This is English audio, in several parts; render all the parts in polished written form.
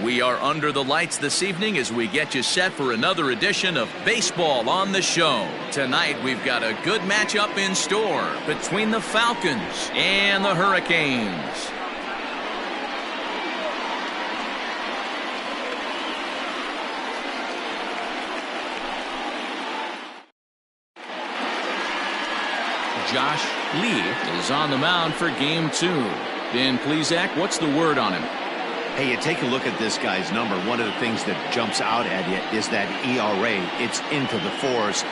We are under the lights this evening as we get you set for another edition of Baseball on the Show. Tonight we've got a good matchup in store between the Falcons and the Hurricanes. Josh Lee is on the mound for game 2. Dan Plesac, what's the word on him? Hey, you take a look at this guy's number. One of the things that jumps out at you is that ERA. It's into the 4s.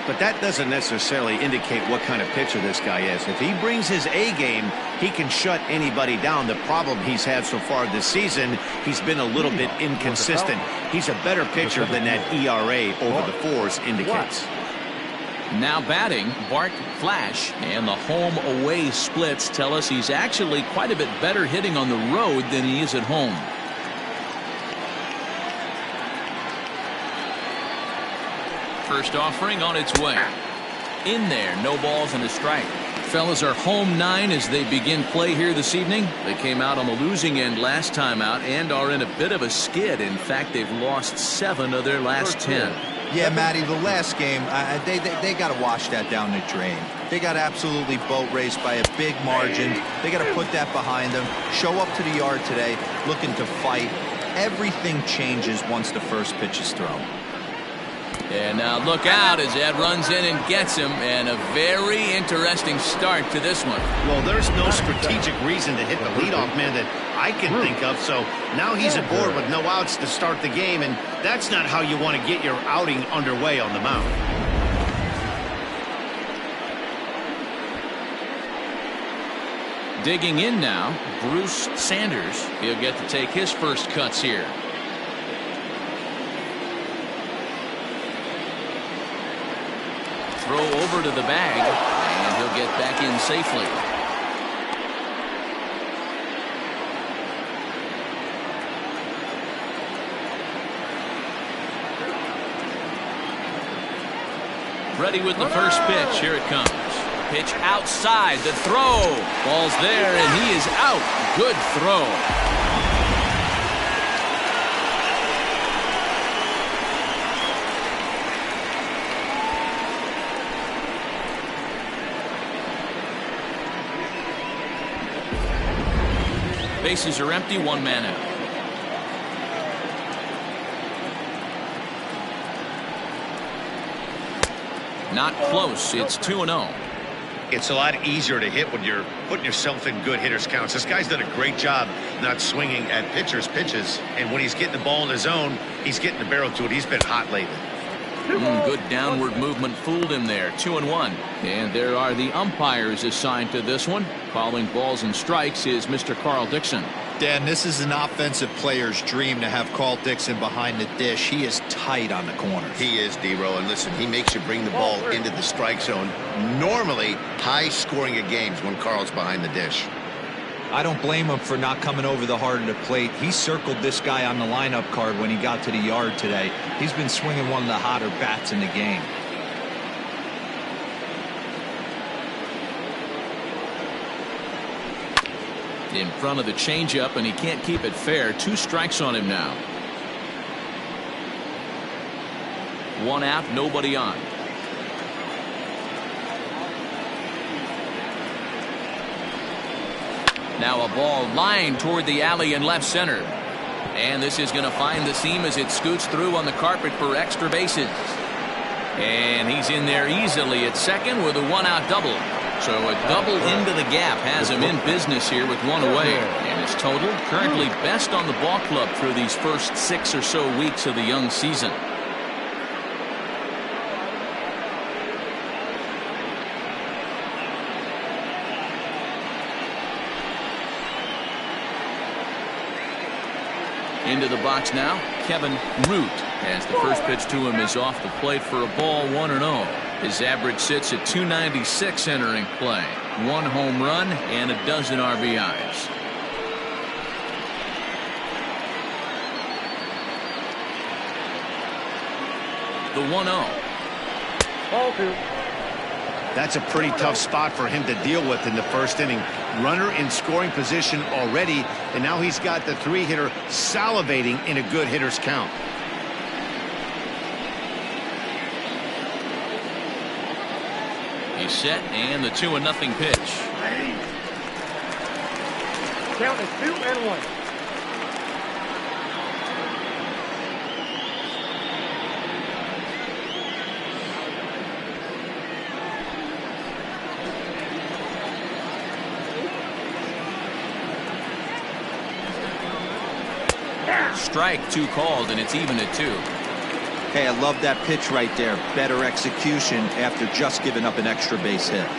But that doesn't necessarily indicate what kind of pitcher this guy is. If he brings his A game, he can shut anybody down. The problem he's had so far this season, he's been a little bit inconsistent. He's a better pitcher than that ERA over the 4s indicates. Now batting, Bart Flash, and the home-away splits tell us he's actually quite a bit better hitting on the road than he is at home. First offering on its way. In there, no balls and a strike. Fellas are home 9 as they begin play here this evening. They came out on the losing end last time out and are in a bit of a skid. In fact, they've lost 7 of their last 10. Yeah, Matty, the last game, they got to wash that down the drain. They got absolutely boat raced by a big margin. They got to put that behind them. Show up to the yard today looking to fight. Everything changes once the first pitch is thrown. And now look out as Ed runs in and gets him, and a very interesting start to this one. Well, there's no strategic reason to hit the leadoff man that I can think of, so now he's aboard with no outs to start the game, and that's not how you want to get your outing underway on the mound. Digging in now, Bruce Sanders. He'll get to take his first cuts here. Throw over to the bag, and he'll get back in safely. Ready with the first pitch. Here it comes. Pitch outside. The throw. Ball's there, and he is out. Good throw. Bases are empty, 1 man out. Not close. It's 2-0. It's a lot easier to hit when you're putting yourself in good hitters counts. This guy's done a great job not swinging at pitchers' pitches, and when he's getting the ball in his zone, he's getting the barrel to it. He's been hot lately. Good downward movement fooled him there. 2-1. And there are the umpires assigned to this one. Calling balls and strikes is Mr. Carl Dixon. Dan, this is an offensive player's dream to have Carl Dixon behind the dish. He is tight on the corners. He is, D-Row, and listen, he makes you bring the ball into the strike zone. Normally, high scoring of games when Carl's behind the dish. I don't blame him for not coming over the heart of the plate. He circled this guy on the lineup card when he got to the yard today. He's been swinging one of the hotter bats in the game. In front of the changeup, and he can't keep it fair. 2 strikes on him now. 1 out, nobody on. Now a ball lined toward the alley in left center. And this is going to find the seam as it scoots through on the carpet for extra bases. And he's in there easily at second with a 1-out double. So a double into the gap has him in business here with 1 away. And his total currently best on the ball club through these first 6 or so weeks of the young season. Into the box now, Kevin Root, as the first pitch to him is off the plate for a ball, 1-0. His average sits at 296 entering play. 1 home run and a dozen RBIs. The 1-0. That's a pretty tough spot for him to deal with in the first inning. Runner in scoring position already, and now he's got the 3-hitter salivating in a good hitter's count. He's set, and the 2-0 pitch. Count is 2-1. Strike 2 called, and it's even at 2. Hey, I love that pitch right there. Better execution after just giving up an extra base hit.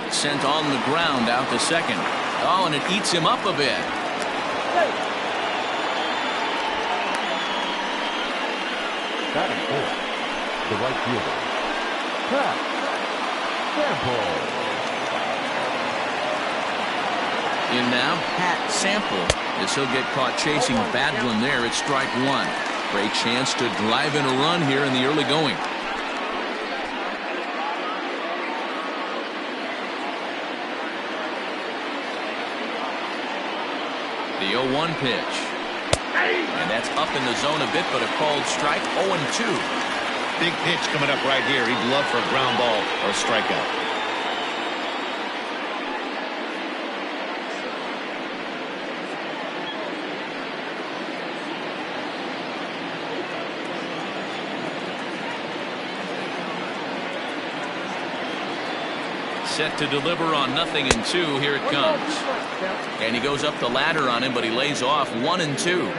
Sent on the ground out to second. Oh, and it eats him up a bit. Batting fourth, the right fielder, Pat Sample. In now, Pat Sample, as he'll get caught chasing bad one there at strike 1. Great chance to drive in a run here in the early going. The 0-1 pitch. And that's up in the zone a bit, but a called strike. 0-2. Big pitch coming up right here. He'd love for a ground ball or a strikeout. Set to deliver on 0-2. Here it comes. And he goes up the ladder on him, but he lays off 1-2.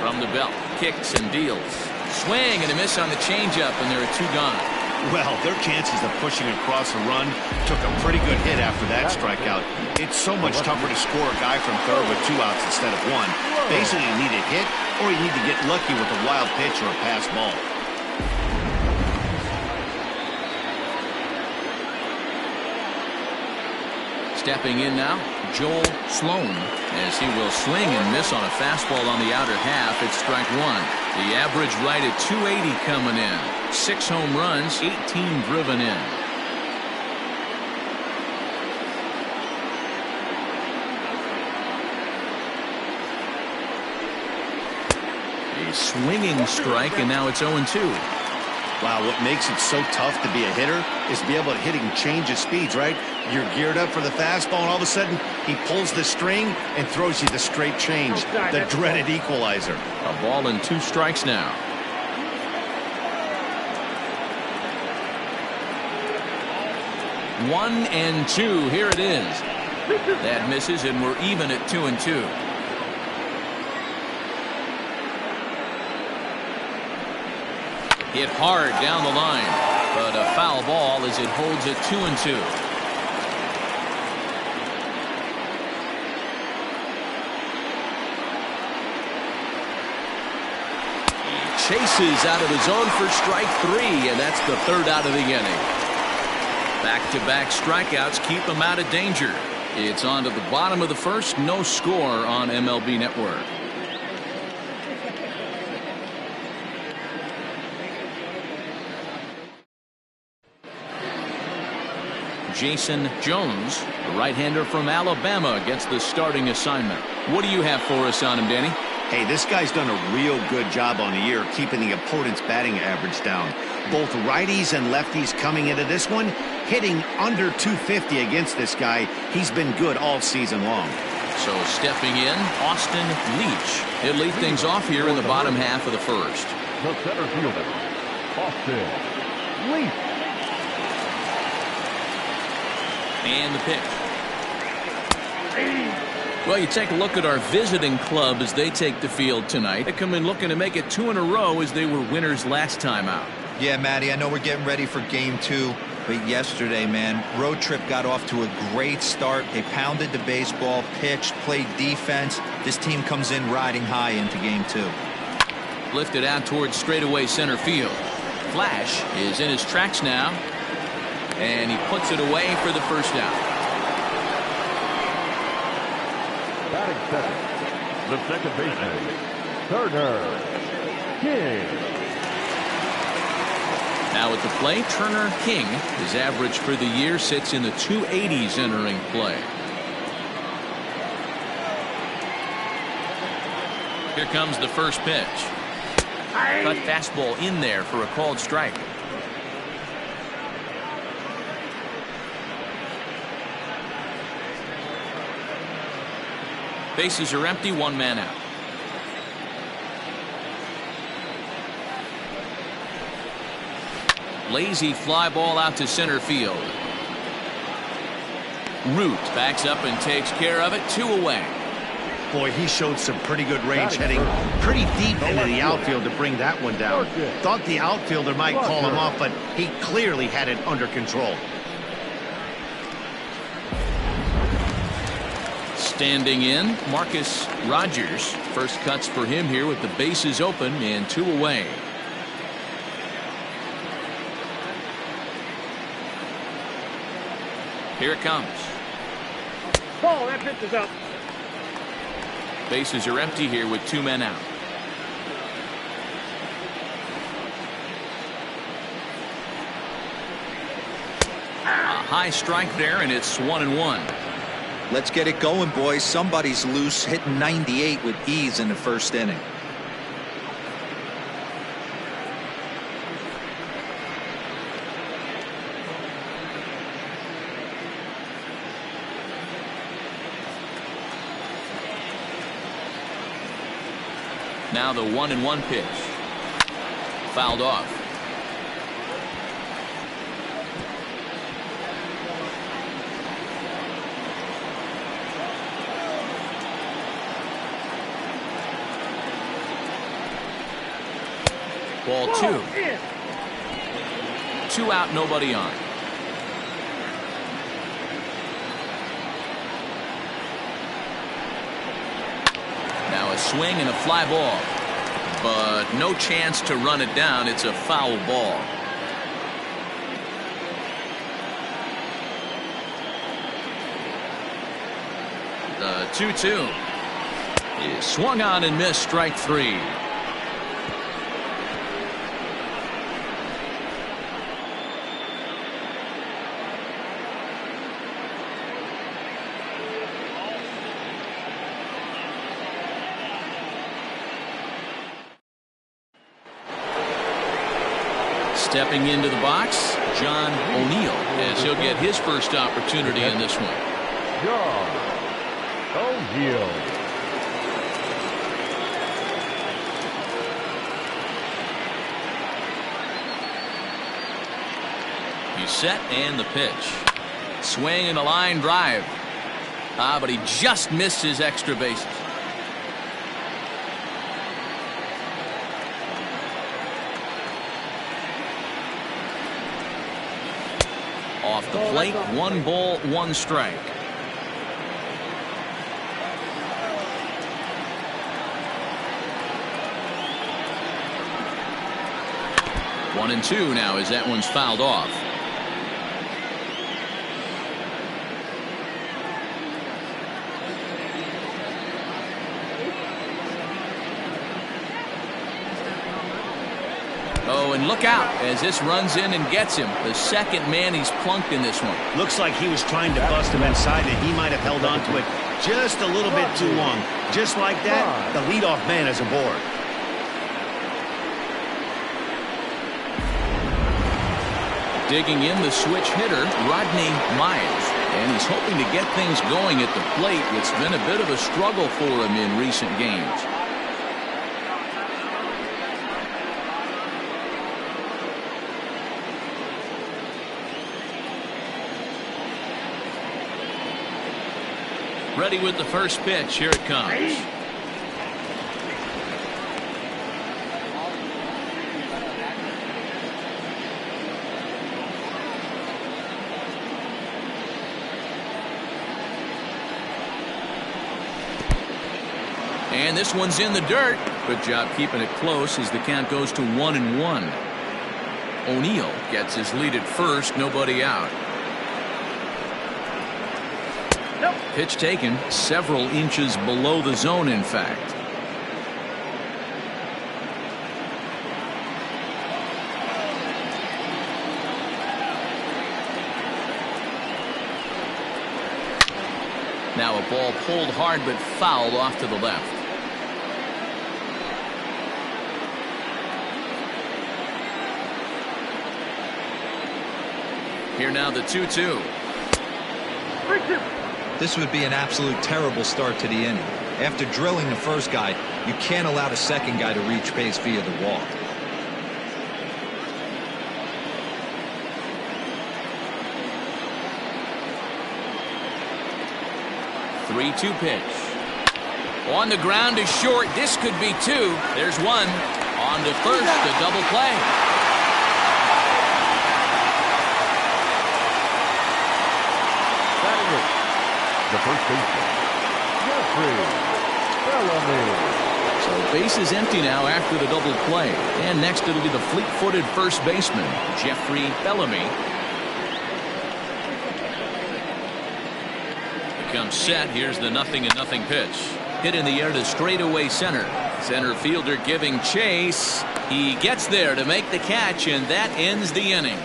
From the belt, kicks and deals. Swing and a miss on the changeup, and there are 2 gone. Well, their chances of pushing across a run took a pretty good hit after that strikeout. It's so much tougher to score a guy from third with 2 outs instead of 1. Basically, you need a hit, or you need to get lucky with a wild pitch or a pass ball. Stepping in now, Joel Sloan, as he will swing and miss on a fastball on the outer half. It's strike 1. The average right at 280 coming in. 6 home runs, 18 driven in. A swinging strike, and now it's 0-2. Wow, what makes it so tough to be a hitter is to be able to hit and change his speeds, right? You're geared up for the fastball, and all of a sudden, he pulls the string and throws you the straight change, the dreaded equalizer. A ball and 2 strikes now. One and 2. Here it is. That misses, and we're even at 2-2. Hit hard down the line, but a foul ball as it holds it 2-2. He chases out of the zone for strike 3, and that's the 3rd out of the inning. Back-to-back strikeouts keep him out of danger. It's on to the bottom of the 1st. No score on MLB Network. Jason Jones, the right-hander from Alabama, gets the starting assignment. What do you have for us on him, Danny? Hey, this guy's done a real good job on the year keeping the opponent's batting average down. Both righties and lefties coming into this one, hitting under 250 against this guy. He's been good all season long. So stepping in, Austin Leach. He'll lead things off here in the bottom half of the 1st. The center fielder, Austin Leach. And the pitch. Well, you take a look at our visiting club as they take the field tonight. They come in looking to make it 2 in a row as they were winners last time out. Yeah, Matty, I know we're getting ready for game 2, but yesterday, man, road trip got off to a great start. They pounded the baseball, pitched, played defense. This team comes in riding high into game 2. Lifted out towards straightaway center field. Flash is in his tracks now, and he puts it away for the 1st out. Batting second, the second baseman, Turner. King. Now at the plate, Turner King. His average for the year sits in the 280s entering play. Here comes the first pitch. Cut fastball in there for a called strike. Bases are empty, one man out. Lazy fly ball out to center field. Root backs up and takes care of it. 2 away. Boy, he showed some pretty good range, heading pretty deep into the outfield to bring that one down. Thought the outfielder might call him off, but he clearly had it under control. Standing in, Marcus Rogers. First cuts for him here with the bases open and 2 away. Here it comes. Ball, that pitch is out. Bases are empty here with 2 men out. A high strike there, and it's 1-1. Let's get it going, boys. Somebody's loose, hitting 98 with ease in the first inning. Now the 1-1 pitch. Fouled off. Ball 2. 2 out, nobody on. Now a swing and a fly ball, but no chance to run it down. It's a foul ball. The 2-2 is swung on and missed. Strike 3. Stepping into the box, John O'Neill, as he'll get his first opportunity in this one. John O'Neill. He's set and the pitch. Swing and a line drive. But he just missed his extra bases. Off the plate, 1 ball, 1 strike. One and 2 now as that one's fouled off. Oh, and look out as this runs in and gets him. The second man he's plunked in this one. Looks like he was trying to bust him inside, and he might have held on to it just a little bit too long. Just like that, the leadoff man is aboard. Digging in, the switch hitter, Rodney Myers. And he's hoping to get things going at the plate. It's been a bit of a struggle for him in recent games. Ready with the first pitch. Here it comes. And this one's in the dirt. Good job keeping it close as the count goes to 1-1. O'Neill gets his lead at first. Nobody out. Pitch taken several inches below the zone, in fact. Now a ball pulled hard but fouled off to the left. Here now the 2-2. This would be an absolute terrible start to the inning. After drilling the first guy, you can't allow the second guy to reach base via the walk. 3-2 pitch. On the ground is short. This could be two. There's one. On to first, a double play. Batting it, the first baseman, Bellamy. So base is empty now after the double play. And next it'll be the fleet-footed first baseman, Jeffrey Bellamy. Comes set. Here's the 0-0 pitch. Hit in the air to straightaway center. Center fielder giving chase. He gets there to make the catch, and that ends the inning.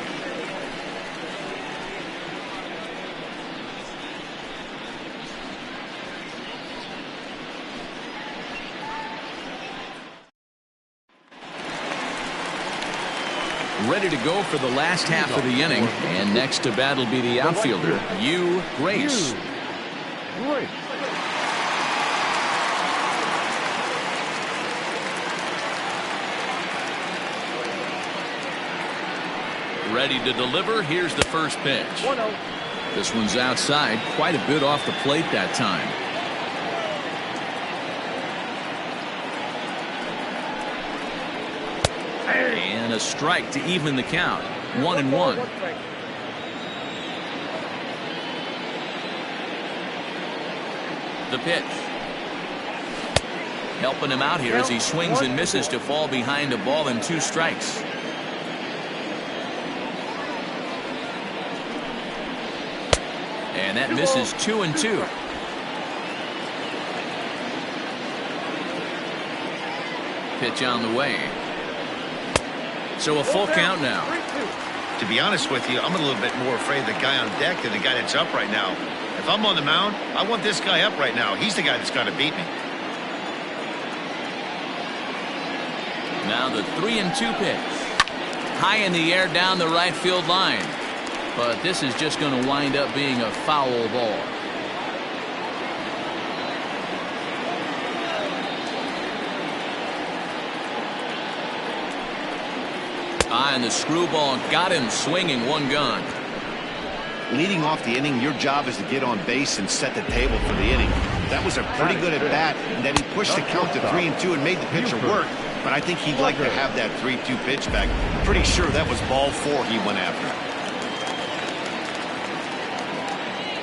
Ready to go for the last half of the inning, and next to bat will be the outfielder, Hugh Grace. Great. Ready to deliver. Here's the first pitch. 1-0. This one's outside, quite a bit off the plate that time. And a strike to even the count. 1-1. The pitch. Helping him out here as he swings and misses to fall behind a ball and 2 strikes. And that misses 2-2. Pitch on the way. So a full count now. To be honest with you, I'm a little bit more afraid of the guy on deck than the guy that's up right now. If I'm on the mound, I want this guy up right now. He's the guy that's got to beat me. Now the 3-2 pitch. High in the air down the right field line. But this is just going to wind up being a foul ball. And the screwball got him swinging, 1 gone. Leading off the inning, your job is to get on base and set the table for the inning. That was a pretty good at bat, and then he pushed the count to 3-2 and made the pitcher work. But I think he'd like to have that 3-2 pitch back. Pretty sure that was ball 4 he went after.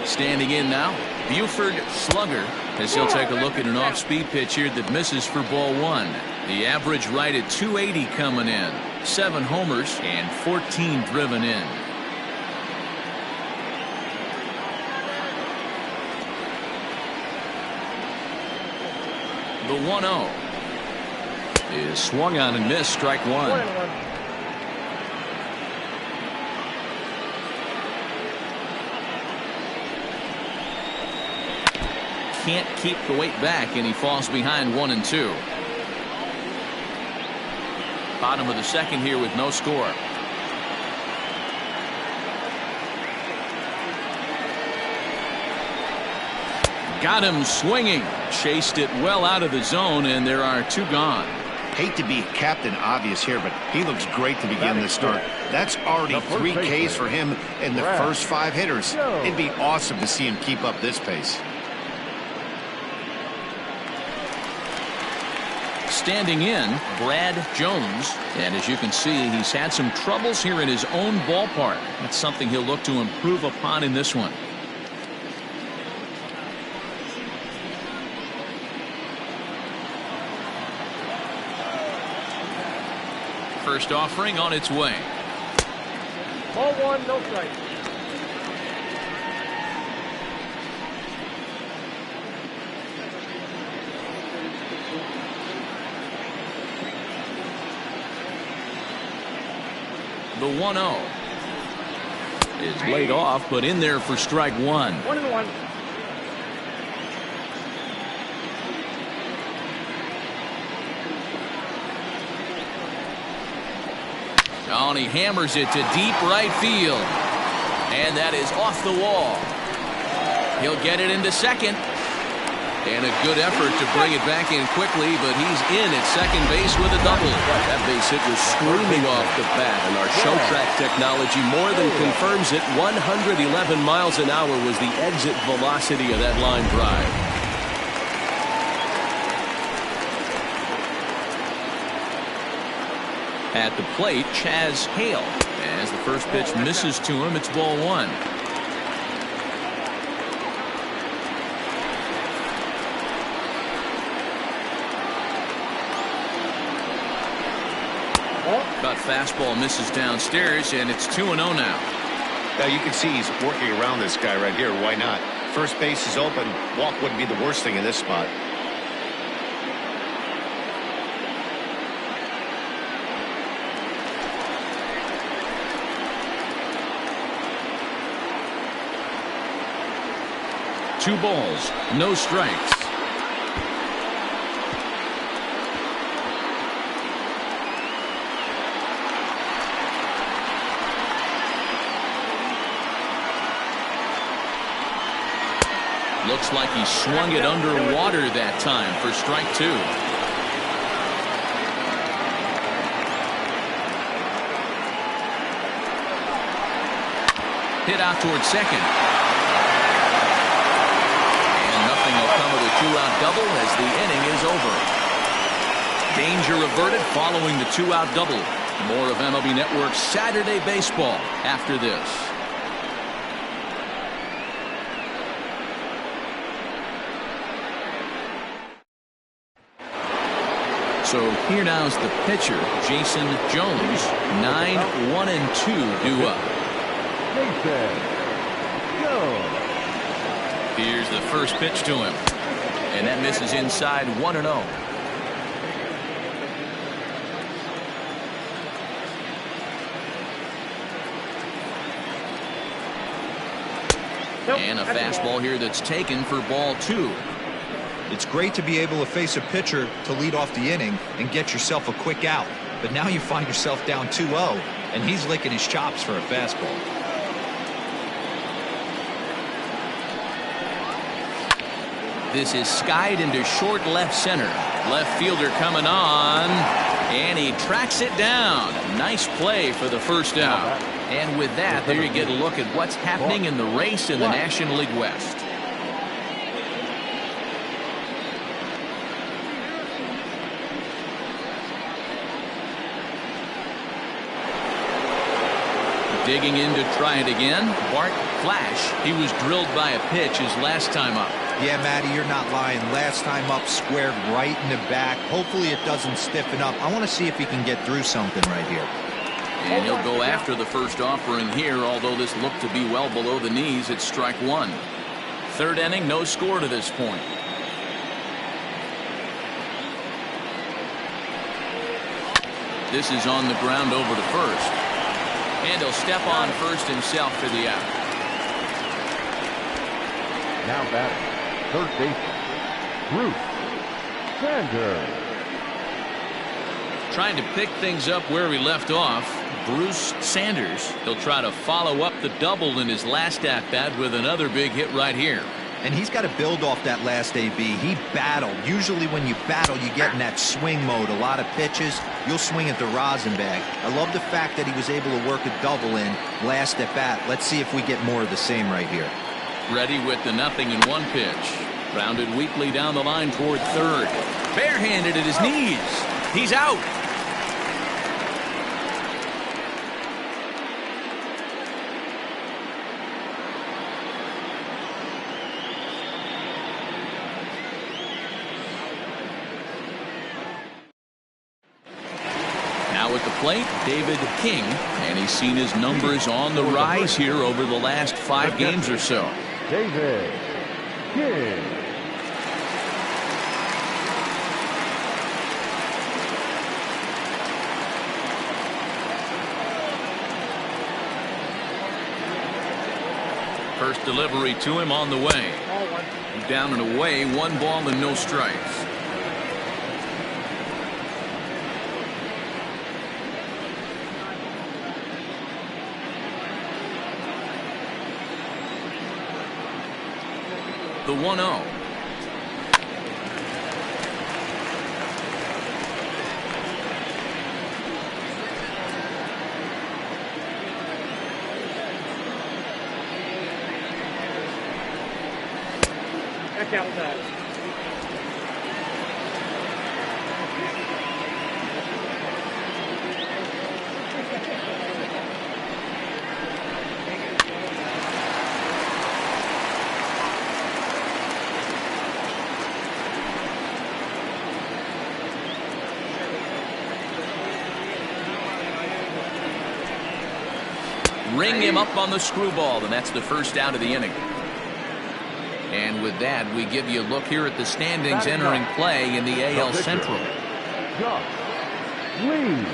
Standing in now, Buford Slugger, as he'll take a look at an off-speed pitch here that misses for ball 1. The average right at 280 coming in. 7 homers and 14 driven in. The 1-0 is swung on and missed, strike 1. Can't keep the weight back, and he falls behind 1-2. Bottom of the second here with no score. Got him swinging. Chased it well out of the zone, and there are 2 gone. Hate to be Captain Obvious here, but he looks great to begin this start. That's already 3 Ks for him in the first 5 hitters. It'd be awesome to see him keep up this pace. Standing in, Brad Jones, and as you can see, he's had some troubles here in his own ballpark. That's something he'll look to improve upon in this one. First offering on its way. Ball 1, no strike. The 1-0 is laid off, but in there for strike 1. 1-1. Oh, and he hammers it to deep right field. And that is off the wall. He'll get it into second. And a good effort to bring it back in quickly, but he's in at second base with a double. That base hit was screaming off the bat, and our show track technology more than confirms it. 111 miles an hour was the exit velocity of that line drive. At the plate, Chaz Hale. As the first pitch misses to him, it's ball one. Cut fastball misses downstairs, and it's 2-0 now. Now you can see he's working around this guy right here. Why not? First base is open. Walk wouldn't be the worst thing in this spot. Two balls, no strikes. Looks like he swung it underwater that time for strike two. Hit out towards second. And nothing will come of the two-out double as the inning is over. Danger averted following the two-out double. More of MLB Network's Saturday Baseball after this. So here now's the pitcher, Jason Jones. 9-1-2 due up. Jason Jones. Here's the first pitch to him. And that misses inside 1-0. And a fastball here that's taken for ball two. It's great to be able to face a pitcher to lead off the inning and get yourself a quick out. But now you find yourself down 2-0, and he's licking his chops for a fastball. This is skied into short left center. Left fielder coming on, and he tracks it down. Nice play for the first out. And with that, there you get a look at what's happening in the race in the National League West. Digging in to try it again, Bart Flash. He was drilled by a pitch his last time up. Yeah, Matty, you're not lying. Last time up, squared right in the back. Hopefully it doesn't stiffen up. I want to see if he can get through something right here. And he'll go after the first offering here, although this looked to be well below the knees. It's strike one. Third inning, no score to this point. This is on the ground over to first. And he'll step on first himself for the out. Now batting, third baseman, Bruce Sanders. Trying to pick things up where he left off, Bruce Sanders. He'll try to follow up the double in his last at-bat with another big hit right here. And he's got to build off that last AB. He battled. Usually when you battle, you get in that swing mode. A lot of pitches, you'll swing at the rosin bag. I love the fact that he was able to work a double in last at bat. Let's see if we get more of the same right here. Ready with the 0-1 pitch. Grounded weakly down the line toward third. Barehanded at his knees. He's out. At the plate, David King, and he's seen his numbers on the rise here over the last 5 games or so. David King. First delivery to him on the way. Down and away, 1 ball and no strikes. The 1-0. Back outside. Ring him up on the screwball, and that's the first out of the inning. And with that, we give you a look here at the standings entering play in the AL Central. Josh Lee.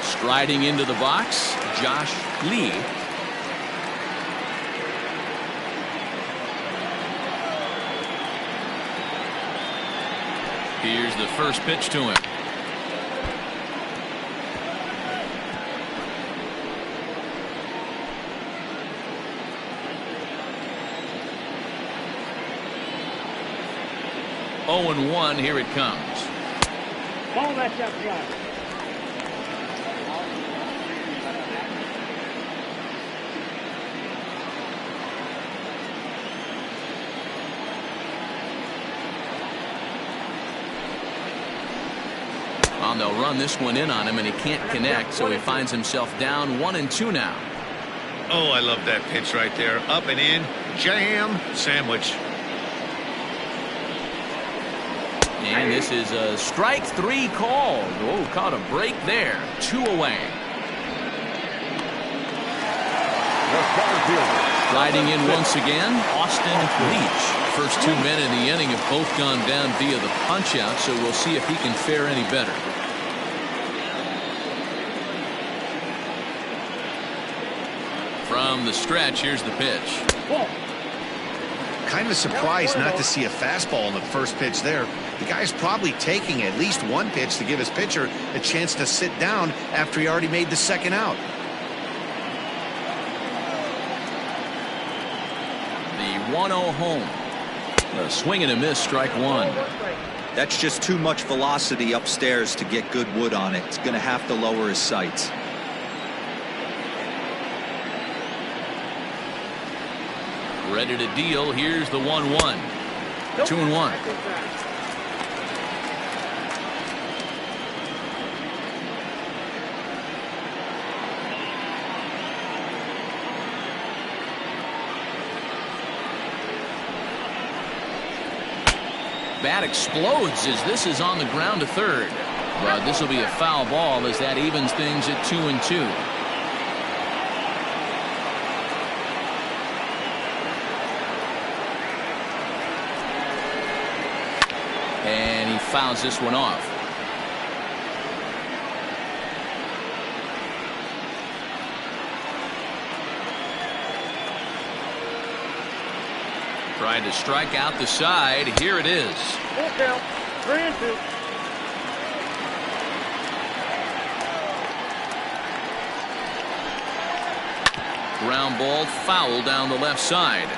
Striding into the box, Josh Lee. Here's the first pitch to him. Oh, and 1, here it comes. Ball that shot fly. They'll run this one in on him, and he can't connect, so he finds himself down 1-2 now. Oh, I love that pitch right there. Up and in, jam, sandwich. And this is a strike 3 called. Oh, caught a break there. 2 away. Riding in once again, Austin Leach. First 2 men in the inning have both gone down via the punch-out, so we'll see if he can fare any better. From the stretch, here's the pitch. Kind of surprised not to see a fastball in the first pitch there. The guy's probably taking at least one pitch to give his pitcher a chance to sit down after he already made the second out. The 1-0 home. A swing and a miss, strike 1. That's just too much velocity upstairs to get good wood on it. It's going to have to lower his sights. Ready to deal. Here's the 1-1. 2-1. Bat explodes as this is on the ground to third. But this will be a foul ball as that evens things at 2-2. And he fouls this one off. Trying to strike out the side. Here it is. Full count. 3-2. Ground ball foul down the left side.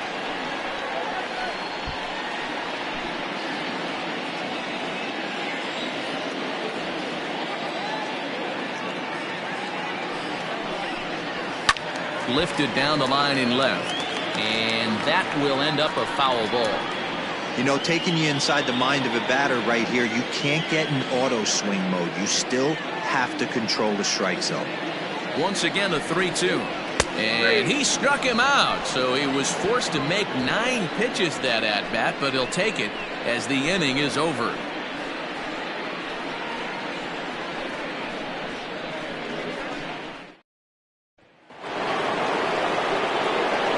Lifted down the line in left. And that will end up a foul ball. You know, taking you inside the mind of a batter right here, you can't get in auto swing mode. You still have to control the strike zone. Once again, a 3-2. And he struck him out, so he was forced to make 9 pitches that at-bat, but he'll take it as the inning is over.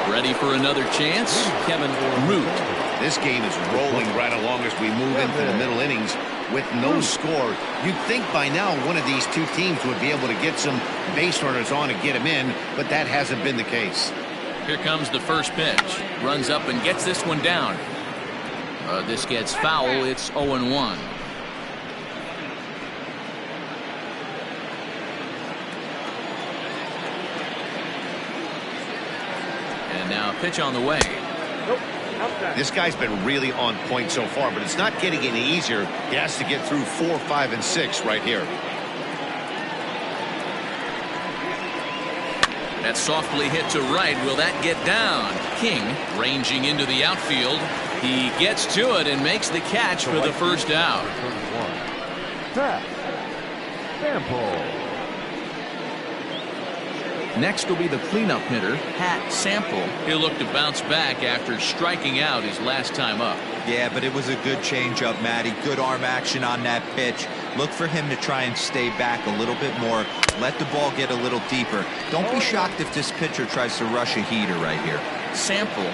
Ready for another chance? Kevin Root. This game is rolling right along as we move into the middle innings with no score. You'd think by now one of these two teams would be able to get some base runners on and get them in, but that hasn't been the case. Here comes the first pitch. Runs up and gets this one down. This gets foul. It's 0-1. Now pitch on the way. Nope. Outside. This guy's been really on point so far, but it's not getting any easier. He has to get through 4, 5, and 6 right here. That softly hit to right. Will that get down? King ranging into the outfield. He gets to it and makes the catch for the first out. Pat Sample. Next will be the cleanup hitter, Pat Sample. He'll look to bounce back after striking out his last time up. Yeah, but it was a good changeup, Matty. Good arm action on that pitch. Look for him to try and stay back a little bit more. Let the ball get a little deeper. Don't be shocked if this pitcher tries to rush a heater right here. Sample,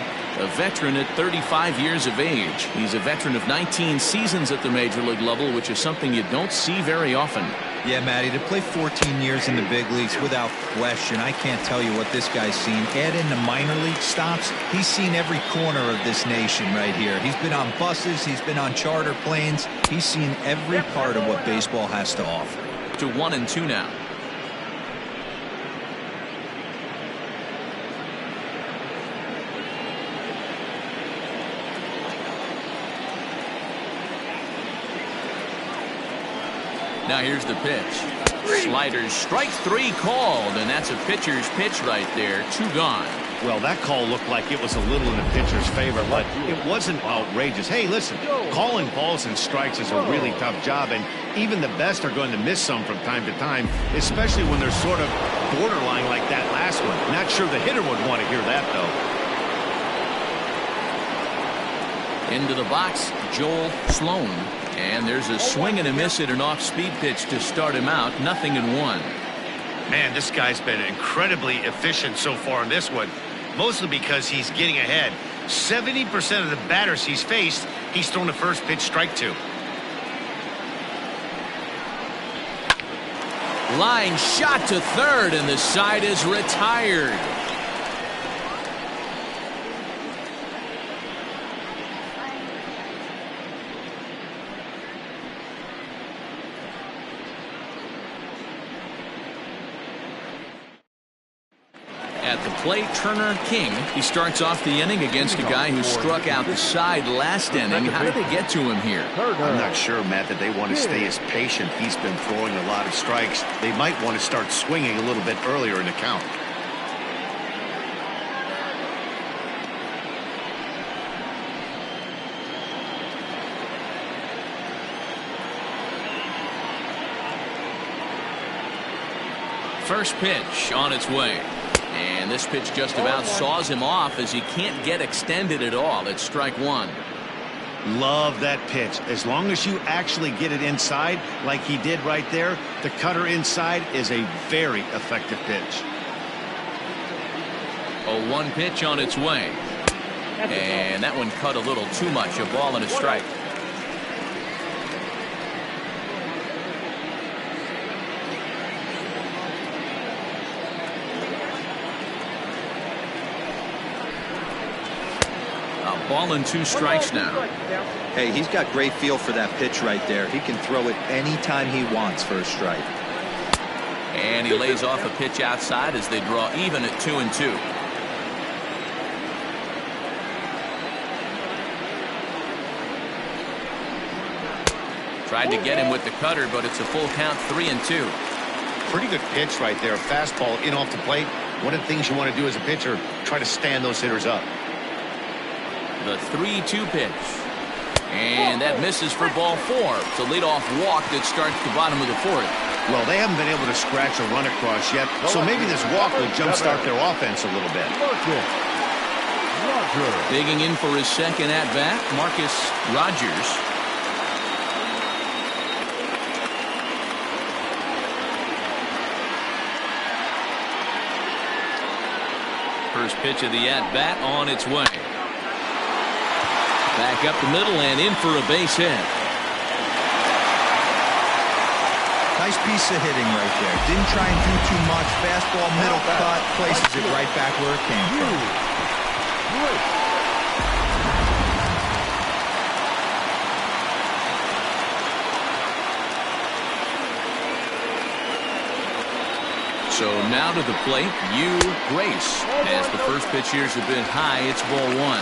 a veteran at 35 years of age. He's a veteran of 19 seasons at the major league level, which is something you don't see very often. Yeah, Matty, to play 14 years in the big leagues without question, I can't tell you what this guy's seen. Add in the minor league stops, he's seen every corner of this nation right here. He's been on buses, he's been on charter planes. He's seen every part of what baseball has to offer. To 1-2 now. Now here's the pitch. Sliders, strike 3 called, and that's a pitcher's pitch right there. 2 gone. Well, that call looked like it was a little in the pitcher's favor, but it wasn't outrageous. Hey, listen, calling balls and strikes is a really tough job, and even the best are going to miss some from time to time, especially when they're sort of borderline like that last one. Not sure the hitter would want to hear that, though. Into the box, Joel Sloan. And there's a swing and a miss at an off-speed pitch to start him out. 0-1. Man, this guy's been incredibly efficient so far in this one, mostly because he's getting ahead. 70% of the batters he's faced, he's thrown the first pitch strike to. Line shot to third, and the side is retired. At the plate, Turner King. He starts off the inning against a guy who struck out the side last inning. How did they get to him here? I'm not sure, Matt, that they want to stay as patient. He's been throwing a lot of strikes. They might want to start swinging a little bit earlier in the count. First pitch on its way. And this pitch just about saws him off as he can't get extended at all. It's strike 1. Love that pitch. As long as you actually get it inside like he did right there, the cutter inside is a very effective pitch. A 1 pitch on its way. And that one cut a little too much. A ball and a strike. Ball and 2 strikes now. Hey, he's got great feel for that pitch right there. He can throw it anytime he wants for a strike. And he lays off a pitch outside as they draw even at 2-2. Tried to get him with the cutter, but it's a full count, 3-2. Pretty good pitch right there. Fastball in off the plate. One of the things you want to do as a pitcher, try to stand those hitters up. The 3-2 pitch. And that misses for ball 4. It's a leadoff walk that starts the bottom of the 4th. Well, they haven't been able to scratch a run across yet, so maybe this walk will jumpstart their offense a little bit. Digging in for his second at-bat, Marcus Rogers. First pitch of the at-bat on its way. Back up the middle and in for a base hit. Nice piece of hitting right there. Didn't try and do too much. Fastball, middle cut, places it right back where it came from. So now to the plate, Grace. As the first pitch here's a bit high, it's ball one.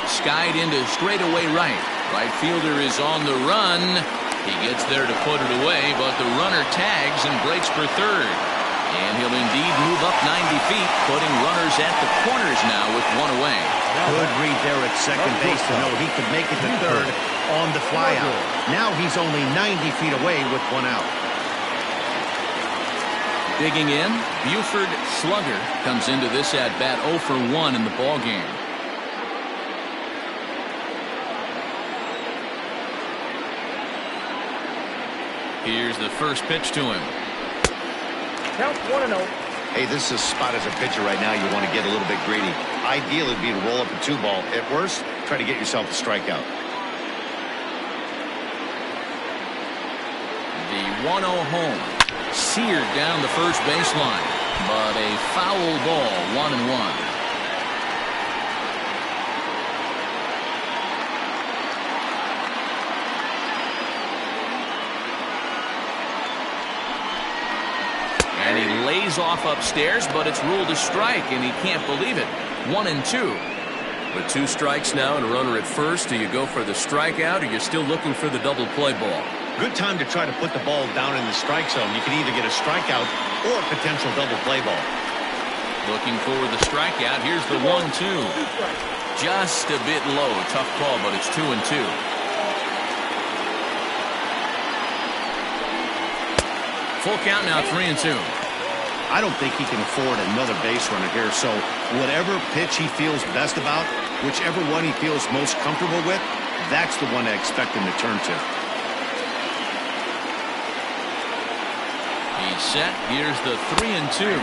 Skied into straightaway right. Right fielder is on the run. He gets there to put it away, but the runner tags and breaks for third. And he'll indeed move up 90 feet, putting runners at the corners now with one away. Good read there at second base to know he could make it to third on the flyout. Now he's only 90 feet away with one out. Digging in, Buford Slugger comes into this at bat 0 for 1 in the ballgame. Here's the first pitch to him. Count 1-0. Hey, this is a spot as a pitcher right now. You want to get a little bit greedy. Ideally, it'd be to roll up a 2-ball. At worst, try to get yourself a strikeout. The 1-0 home. Seared down the first baseline. But a foul ball, 1-1. And he lays off upstairs, but it's ruled a strike, and he can't believe it. 1-2. With 2 strikes now and a runner at first, do you go for the strikeout or you're still looking for the double play ball? Good time to try to put the ball down in the strike zone. You can either get a strikeout or a potential double play ball. Looking for the strikeout. Here's the 1-2. Just a bit low. Tough call, but it's 2-2. Full count now, 3-2. I don't think he can afford another base runner here, so whatever pitch he feels best about, whichever one he feels most comfortable with, that's the one I expect him to turn to. He's set. Here's the 3-2.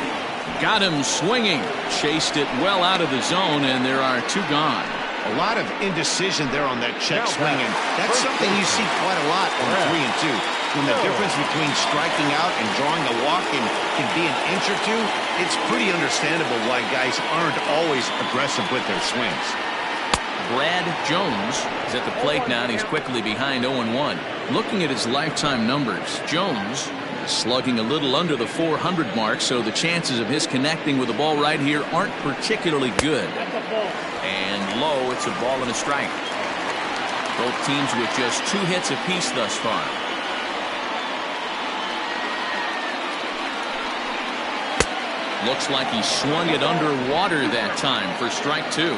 Got him swinging. Chased it well out of the zone, and there are 2 gone. A lot of indecision there on that check swing, and that's something you see quite a lot on 3-2. When the difference between striking out and drawing a walk can be an inch or 2, it's pretty understandable why guys aren't always aggressive with their swings. Brad Jones is at the plate now, and he's quickly behind 0-1. Looking at his lifetime numbers, Jones is slugging a little under the 400 mark, so the chances of his connecting with the ball right here aren't particularly good. And low, it's a ball and a strike. Both teams with just 2 hits apiece thus far. Looks like he swung it underwater that time for strike 2.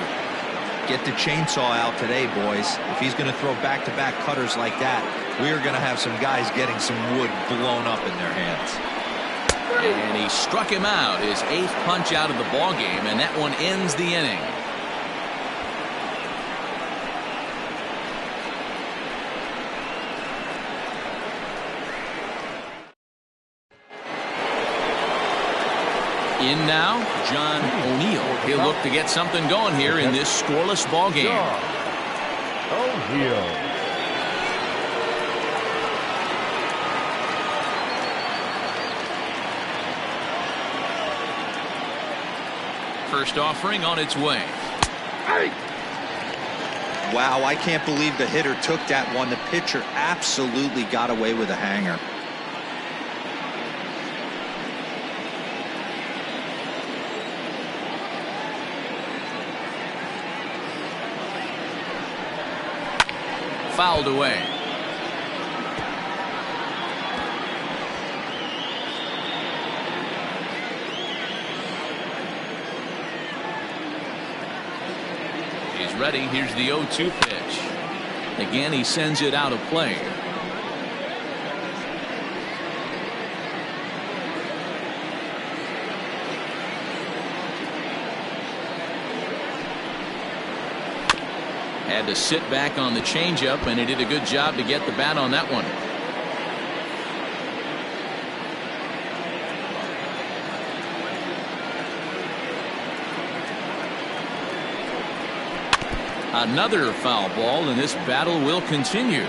Get the chainsaw out today, boys. If he's going to throw back-to-back cutters like that, we are going to have some guys getting some wood blown up in their hands. And he struck him out, his 8th punch out of the ball game, and that one ends the inning. In now, John O'Neill. He'll look to get something going here in this scoreless ball game. O'Neill. First offering on its way. Wow, I can't believe the hitter took that one. The pitcher absolutely got away with a hanger. Fouled away. He's ready. Here's the 0-2 pitch. Again, he sends it out of play. Had to sit back on the changeup, and he did a good job to get the bat on that one. Another foul ball, and this battle will continue.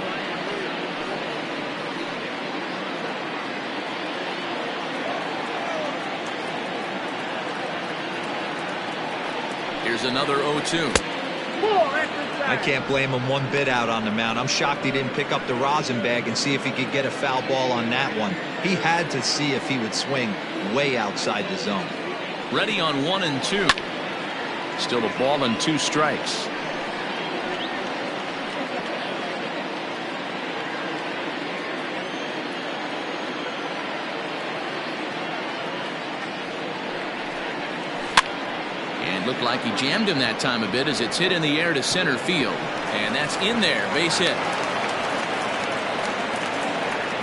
Here's another 0-2. I can't blame him one bit out on the mound. I'm shocked he didn't pick up the rosin bag and see if he could get a foul ball on that one. He had to see if he would swing way outside the zone. Ready on 1-2. Still a ball and 2 strikes. And looked like he jammed him that time a bit as it's hit in the air to center field. And that's in there. Base hit.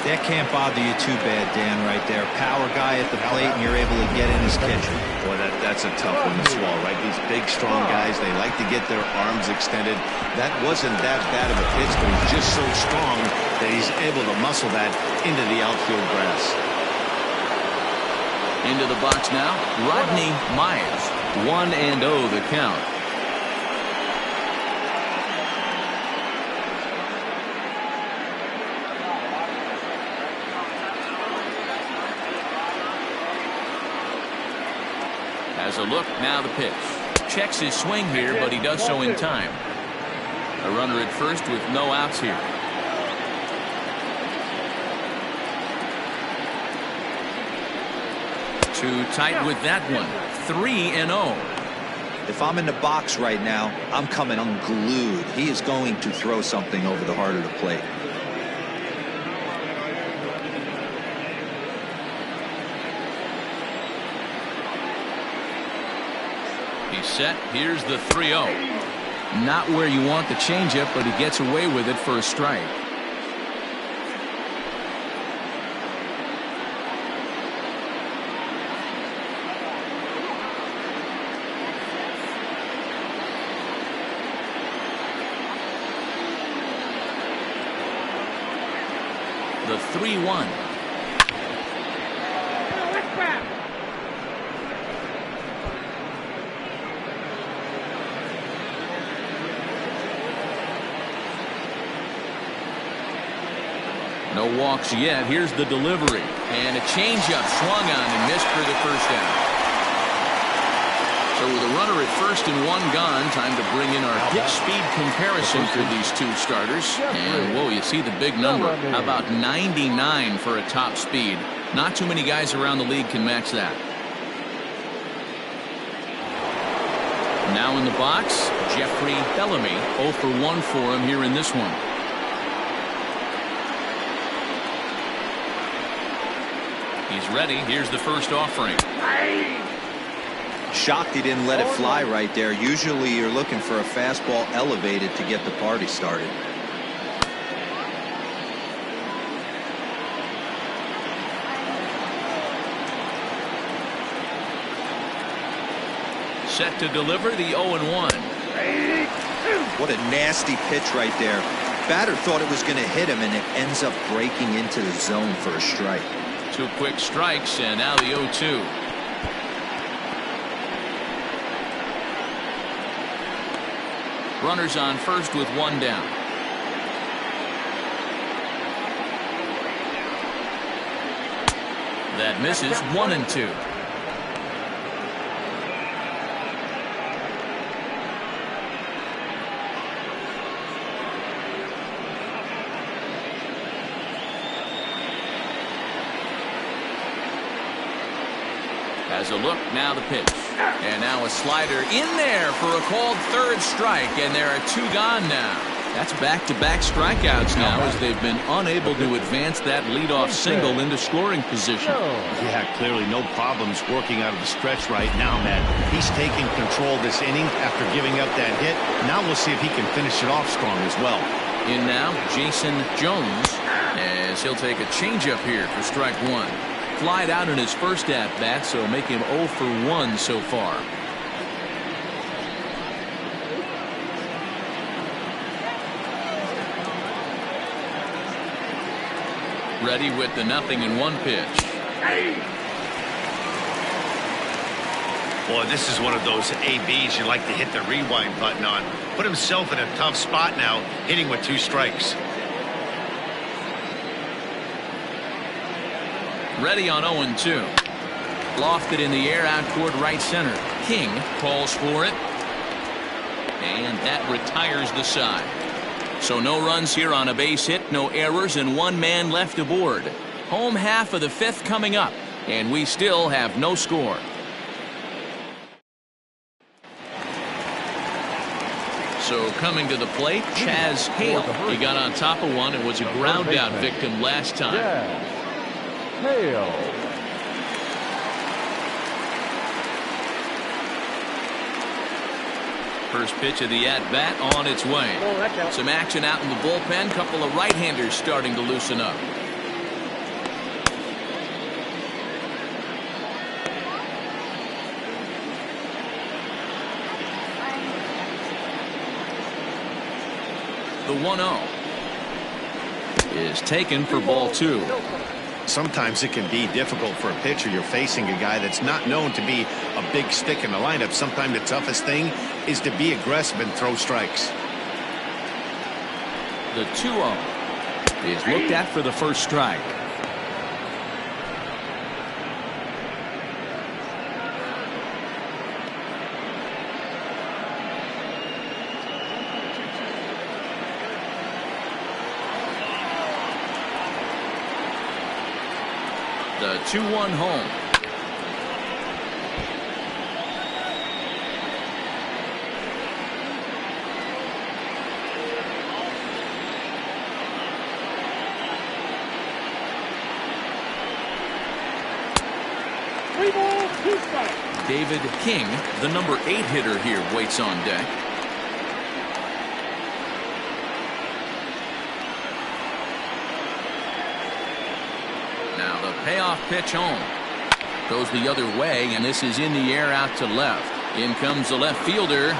That can't bother you too bad, Dan, right there. Power guy at the plate, and you're able to get in his kitchen. Boy, that's a tough one to swallow, right? These big, strong guys, they like to get their arms extended. That wasn't that bad of a pitch, but he's just so strong that he's able to muscle that into the outfield grass. Into the box now, Rodney Myers. 1-0 the count. Has a look, now the pitch. Checks his swing here, but he does so in time. A runner at first with no outs here. Too tight with that one. 3-0. If I'm in the box right now, I'm coming unglued. He is going to throw something over the heart of the plate. He's set. Here's the 3-0. Not where you want the changeup, but he gets away with it for a strike. The 3-1. No walks yet. Here's the delivery. And a changeup swung on and missed for the first out. So with a runner at first and 1 gone, time to bring in our hit speed comparison for these 2 starters. And whoa, you see the big number. How about 99 for a top speed? Not too many guys around the league can match that. Now in the box, Jeffrey Bellamy. 0 for 1 for him here in this one. He's ready. Here's the first offering. Shocked he didn't let it fly right there. Usually you're looking for a fastball elevated to get the party started. Set to deliver the 0-1. What a nasty pitch right there. Batter thought it was going to hit him, and it ends up breaking into the zone for a strike. 2 quick strikes, and now the 0-2. Runners on first with 1 down. That misses. 1-2. Has a look, now the pitch. And now a slider in there for a called 3rd strike, and there are 2 gone now. That's back-to-back strikeouts now as they've been unable to advance that leadoff single into scoring position. Yeah, clearly no problems working out of the stretch right now, Matt. He's taking control this inning after giving up that hit. Now we'll see if he can finish it off strong as well. In now, Jason Jones, as he'll take a changeup here for strike 1. Flied out in his first at-bat, so make him 0 for 1 so far. Ready with the 0-1 pitch. Boy, this is one of those ABs you like to hit the rewind button on. Put himself in a tough spot now, hitting with 2 strikes. Ready on 0-2. Lofted in the air out toward right center. King calls for it. And that retires the side. So no runs here on a base hit, no errors, and one man left aboard. Home half of the fifth coming up, and we still have no score. So coming to the plate, Chaz Hale. He got on top of one and was a ground out victim last time. Hale. First pitch of the at-bat on its way. Some action out in the bullpen. Couple of right-handers starting to loosen up. The 1-0 is taken for ball 2. Sometimes it can be difficult for a pitcher. You're facing a guy that's not known to be a big stick in the lineup. Sometimes the toughest thing is to be aggressive and throw strikes. The 2-0 is looked at for the first strike. The 2-1 home. David King, the number 8 hitter here, waits on deck. Now the payoff pitch home. Goes the other way, and this is in the air out to left. In comes the left fielder.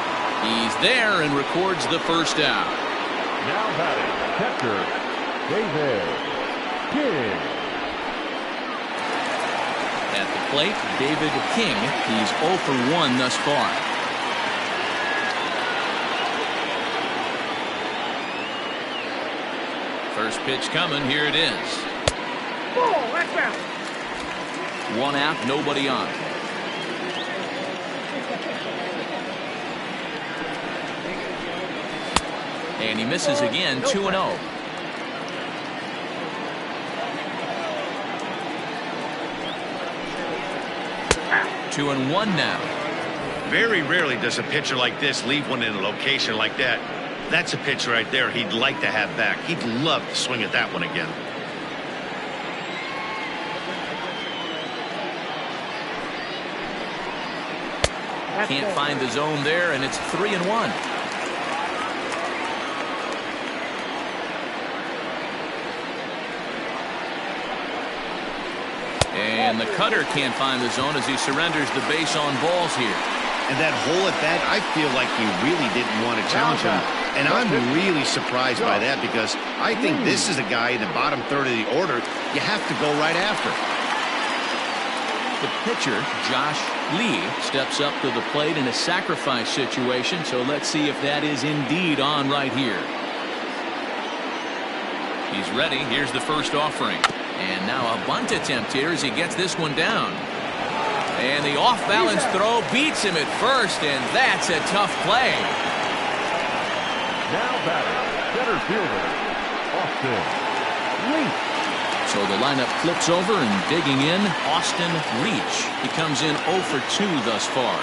He's there and records the first out. Now batting, catcher, David King. At the plate, David King. He's 0 for 1 thus far. First pitch coming. Here it is. One out, nobody on. And he misses again, 2-0. Two and one now. Very rarely does a pitcher like this leave one in a location like that. That's a pitch right there he'd like to have back. He'd love to swing at that one again. Can't find the zone there, and it's 3-1. And the cutter can't find the zone as he surrenders the base on balls here. And that hole at bat, I feel like he really didn't want to challenge him. And I'm really surprised by that, because I think this is a guy in the bottom third of the order you have to go right after. The pitcher, Josh Lee, steps up to the plate in a sacrifice situation, so let's see if that is indeed on right here. He's ready. Here's the first offering. And now a bunt attempt here as he gets this one down. And the off-balance throw beats him at first, and that's a tough play. Now batting, center fielder, Austin Leach. So the lineup flips over, and digging in, Austin Leach. He comes in 0 for 2 thus far.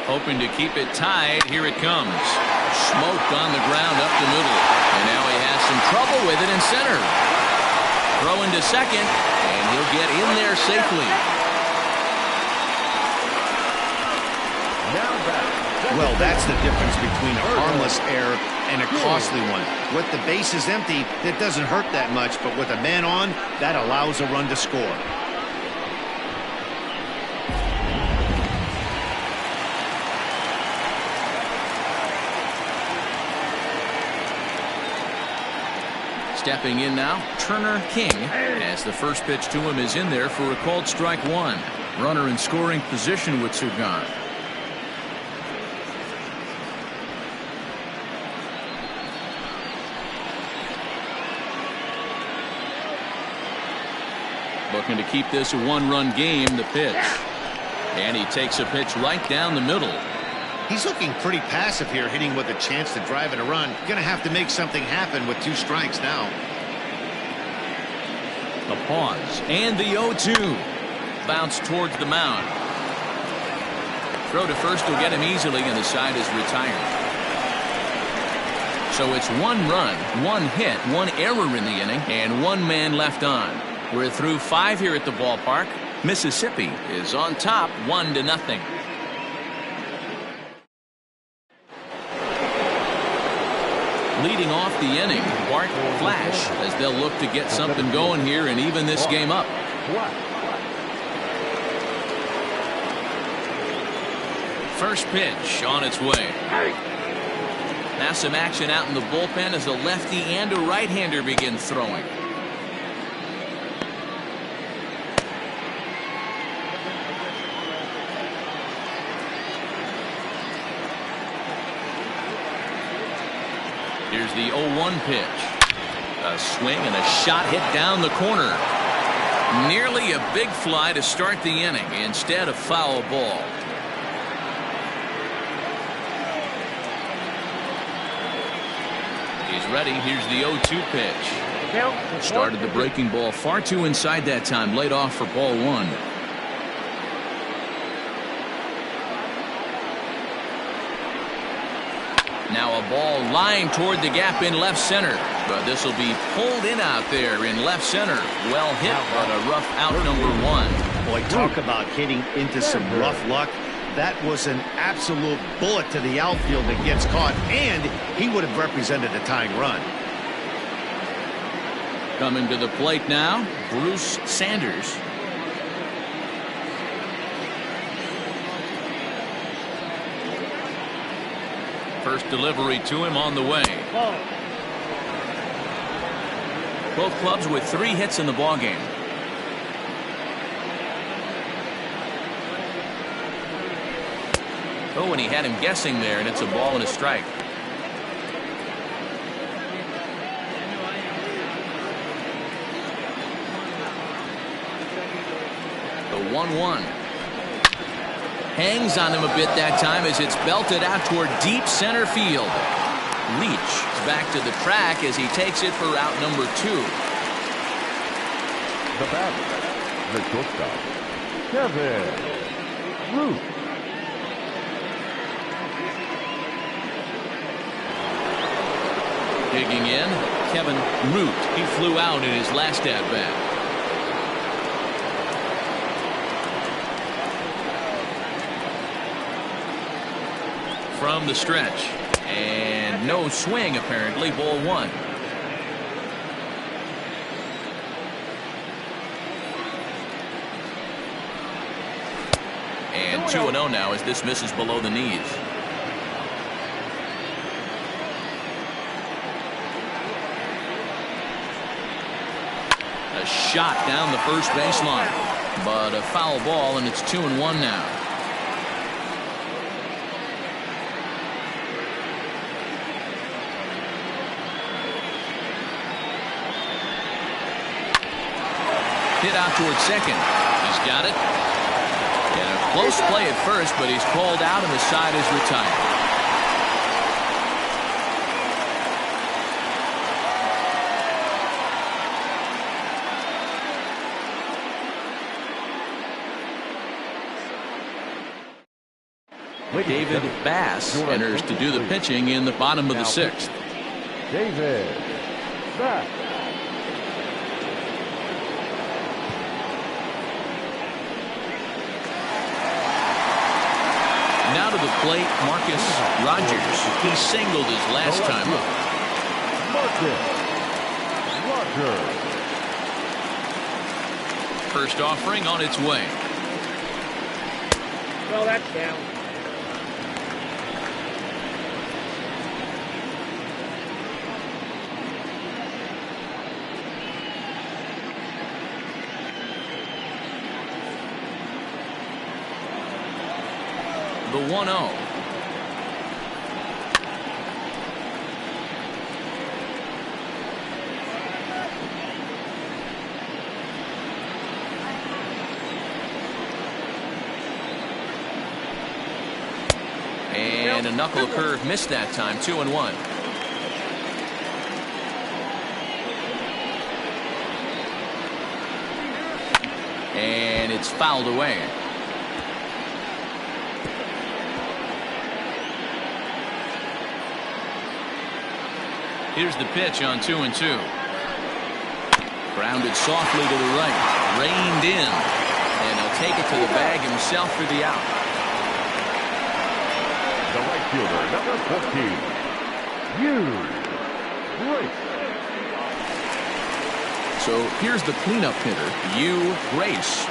Hoping to keep it tied. Here it comes. Smoked on the ground up the middle. And now he has some trouble with it in center. Throw into second, and he'll get in there safely. Now batting. Well, that's the difference between a harmless error and a costly one. With the bases empty, that doesn't hurt that much, but with a man on, that allows a run to score. Stepping in now, Turner King, as the first pitch to him is in there for a called strike one. Runner in scoring position with Sugan. Looking to keep this a one-run game. The pitch. And he takes a pitch right down the middle. He's looking pretty passive here, hitting with a chance to drive in a run. Gonna have to make something happen with 2 strikes now. The pause and the 0-2. Bounce towards the mound. Throw to first will get him easily, and the side is retired. So it's 1 run, 1 hit, 1 error in the inning, and 1 man left on. We're through 5 here at the ballpark. Mississippi is on top 1-0. Leading off the inning, Bart Flash, as they'll look to get something going here and even this game up. First pitch on its way. Now some action out in the bullpen as a lefty and a right-hander begin throwing. Here's the 0-1 pitch. A swing and a shot hit down the corner. Nearly a big fly to start the inning. Instead, a foul ball. He's ready. Here's the 0-2 pitch. Started the breaking ball far too inside that time. Laid off for ball 1. Now a ball lined toward the gap in left center. But this will be pulled in out there in left center. Well hit, but a rough out number 1. Boy, talk about hitting into some rough luck. That was an absolute bullet to the outfield that gets caught, and he would have represented a tying run. Coming to the plate now, Bruce Sanders. First delivery to him on the way. Both clubs with 3 hits in the ballgame. Oh, and he had him guessing there, and it's a ball and a strike. The 1-1. Hangs on him a bit that time as it's belted out toward deep center field. Leach is back to the track as he takes it for out number 2. The batter, the shortstop, Kevin Root. Digging in, Kevin Root. He flew out in his last at-bat. From the stretch. And no swing, apparently. Ball 1. And 2-0 now as this misses below the knees. A shot down the first baseline, but a foul ball, and it's 2-1 now. Hit out towards second. He's got it. And a close play at first, but he's called out and the side is retired. David Bass enters to do the pitching in the bottom of the 6th. David Bass. Now to the plate, Marcus Rogers. He singled his last time up. Marcus Rogers. First offering on its way. Well, that's down. The 1-0. And a knuckle curve missed that time. 2-1. And it's fouled away. Here's the pitch on 2-2. Grounded softly to the right. Reined in. And he'll take it to the bag himself for the out. The right fielder, number 15, Grace. So here's the cleanup hitter, Grace.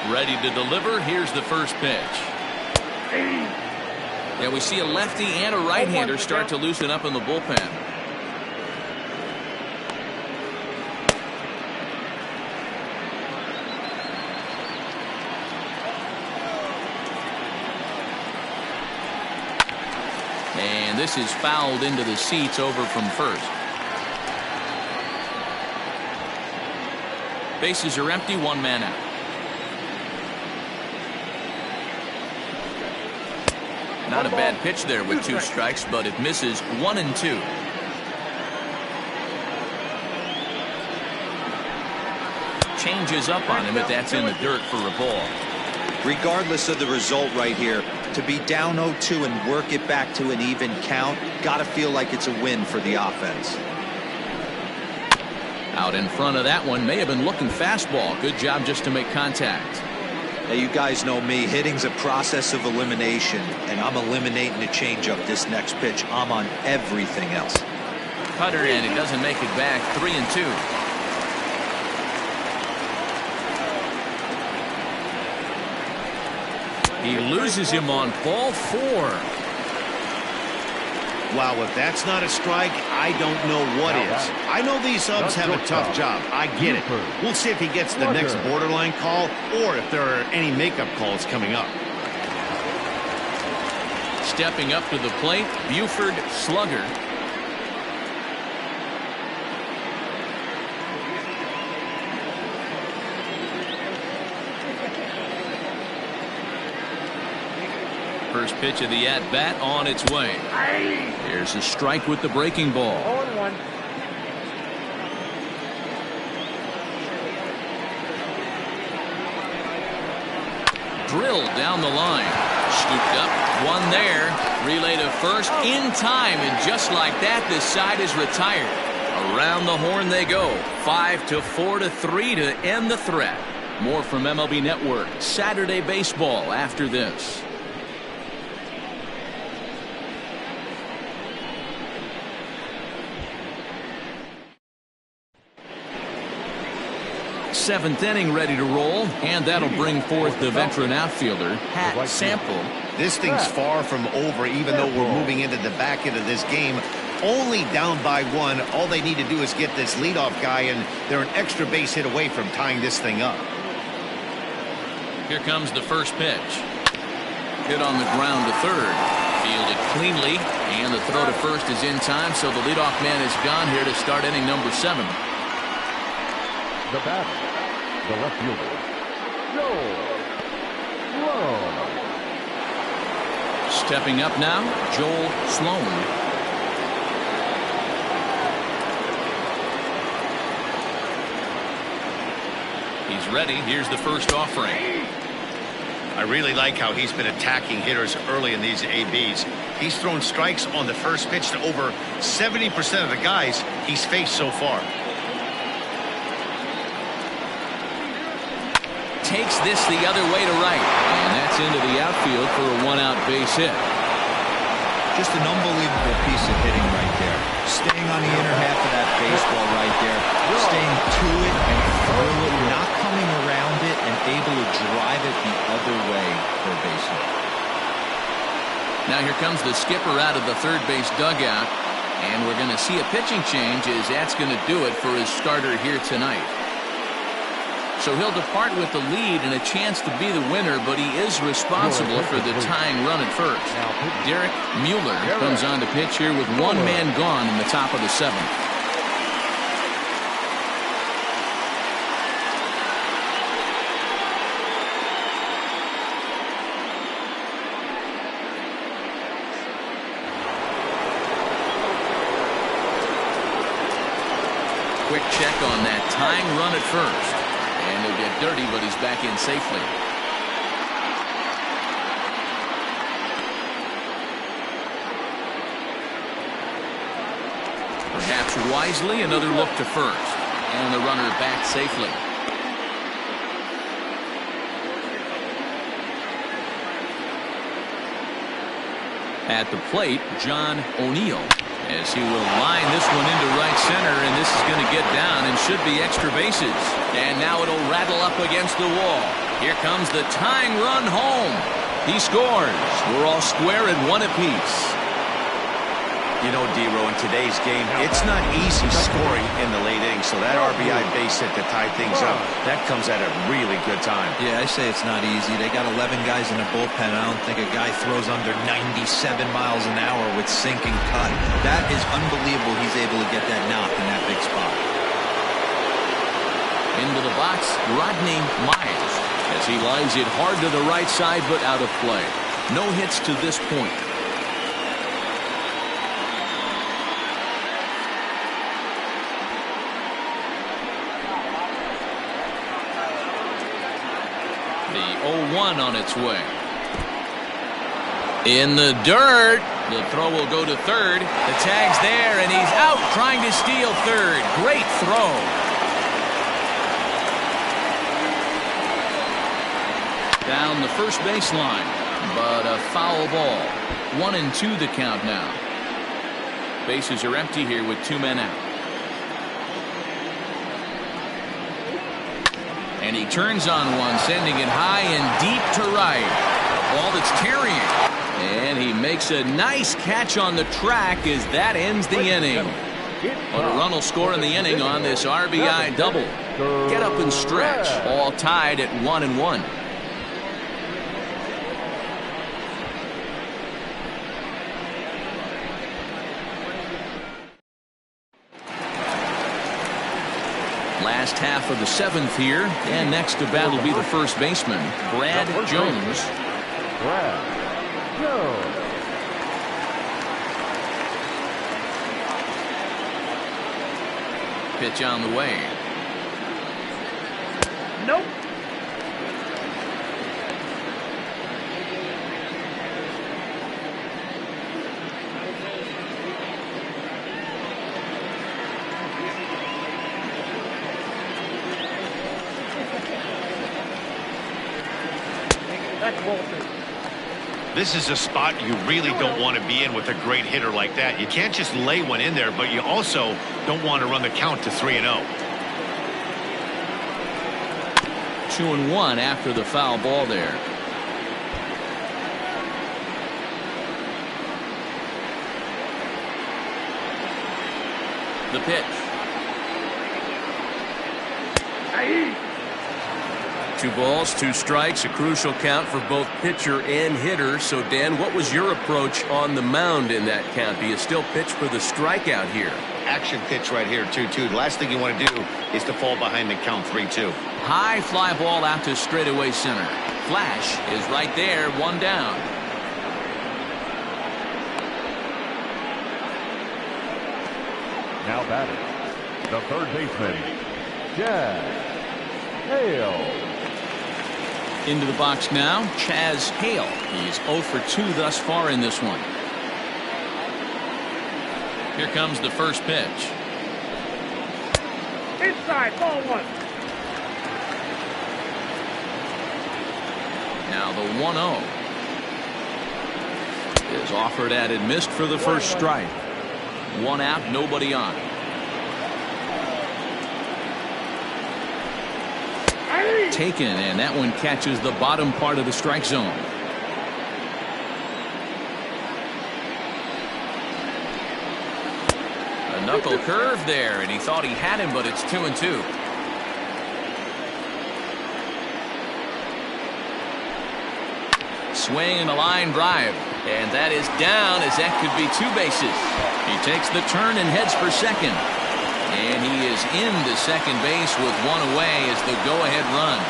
Ready to deliver. Here's the first pitch. Yeah, we see a lefty and a right-hander start to loosen up in the bullpen. And this is fouled into the seats over from first. Bases are empty, one man out. Not a bad pitch there with 2 strikes, but it misses 1-2. Changes up on him, but that's in the dirt for a ball. Regardless of the result right here, to be down 0-2 and work it back to an even count, gotta feel like it's a win for the offense. Out in front of that one, may have been looking fastball. Good job just to make contact. Now, you guys know me, hitting's a process of elimination, and I'm eliminating the changeup this next pitch. I'm on everything else. Cutter, and it doesn't make it back. 3-2. He loses him on ball 4. Wow, if that's not a strike, I don't know what is. I know these subs have a tough job. I get it. We'll see if he gets the next borderline call or if there are any makeup calls coming up. Stepping up to the plate, Buford slugger. First pitch of the at-bat on its way. Here's a strike with the breaking ball. 0-1. Drilled down the line. Scooped up. One there. Relay to first in time. And just like that, this side is retired. Around the horn they go. 5-4-3 to end the threat. More from MLB Network. Saturday baseball after this. Seventh inning ready to roll, and that'll bring forth the veteran outfielder, Pat Sample. This thing's far from over, even though we're moving into the back end of this game. Only down by 1. All they need to do is get this leadoff guy, and they're an extra base hit away from tying this thing up. Here comes the first pitch. Hit on the ground to third. Fielded cleanly, and the throw to first is in time, so the leadoff man is gone here to start inning number 7. The batter, the left fielder, Joel Sloan. Stepping up now, Joel Sloan. He's ready. Here's the first offering. I really like how he's been attacking hitters early in these ABs. He's thrown strikes on the first pitch to over 70% of the guys he's faced so far. Takes this the other way to right, and that's into the outfield for a 1-out base hit. Just an unbelievable piece of hitting right there. Staying on the inner half of that baseball right there. Staying to it and through it, not coming around it, and able to drive it the other way for a base hit. Now here comes the skipper out of the third base dugout, and we're going to see a pitching change as that's going to do it for his starter here tonight. So he'll depart with the lead and a chance to be the winner, but he is responsible for the tying run at first. Derek Mueller comes on to pitch here with one man gone in the top of the 7th. quick check on that tying run at first. And he'll get dirty, but he's back in safely. Perhaps wisely, another look to first. And the runner back safely. At the plate, John O'Neill, as he will line this one into right center, and this is going to get down and should be extra bases. And now it'll rattle up against the wall. Here comes the tying run home. He scores. We're all square at one apiece. You know, D-Row, in today's game, it's not easy scoring in the late innings, so that RBI base hit to tie things up, that comes at a really good time. Yeah, I say it's not easy. They got 11 guys in the bullpen. I don't think a guy throws under 97 miles an hour with sink and cut. That is unbelievable he's able to get that knock in that big spot. Into the box, Rodney Myers, as he lines it hard to the right side, but out of play. No hits to this point. The 0-1 on its way. In the dirt. The throw will go to third. The tag's there, and he's out trying to steal third. Great throw. Down the first baseline, but a foul ball. 1-2 the count now. Bases are empty here with 2 men out. And he turns on one, sending it high and deep to right. A ball that's carrying. And he makes a nice catch on the track as that ends the inning. But a run will score in the inning on this RBI double. Get up and stretch. All tied at 1-1. Last half of the 7th here, and next to bat will be the first baseman, Brad Jones. Brad Jones. Pitch on the way. Nope. This is a spot you really don't want to be in with a great hitter like that. You can't just lay one in there, but you also don't want to run the count to 3-0. 2-1 after the foul ball there. The pitch. 2 balls, 2 strikes, a crucial count for both pitcher and hitter. So, Dan, what was your approach on the mound in that count? Do you still pitch for the strikeout here? Action pitch right here, 2-2. The last thing you want to do is to fall behind the count 3-2. High fly ball out to straightaway center. Flash is right there, 1 down. Now batting, the third baseman, Chaz Hale. Into the box now, Chaz Hale. He's 0 for 2 thus far in this one. Here comes the first pitch. Inside, ball 1. Now the 1-0 is offered at and missed for the first strike. 1 out, nobody on. Taken, and that one catches the bottom part of the strike zone. A knuckle curve there, and he thought he had him, but it's 2-2. Swing and a line drive, and that is down, as that could be 2 bases. He takes the turn and heads for second. And he is into second base with 1 away as the go-ahead run.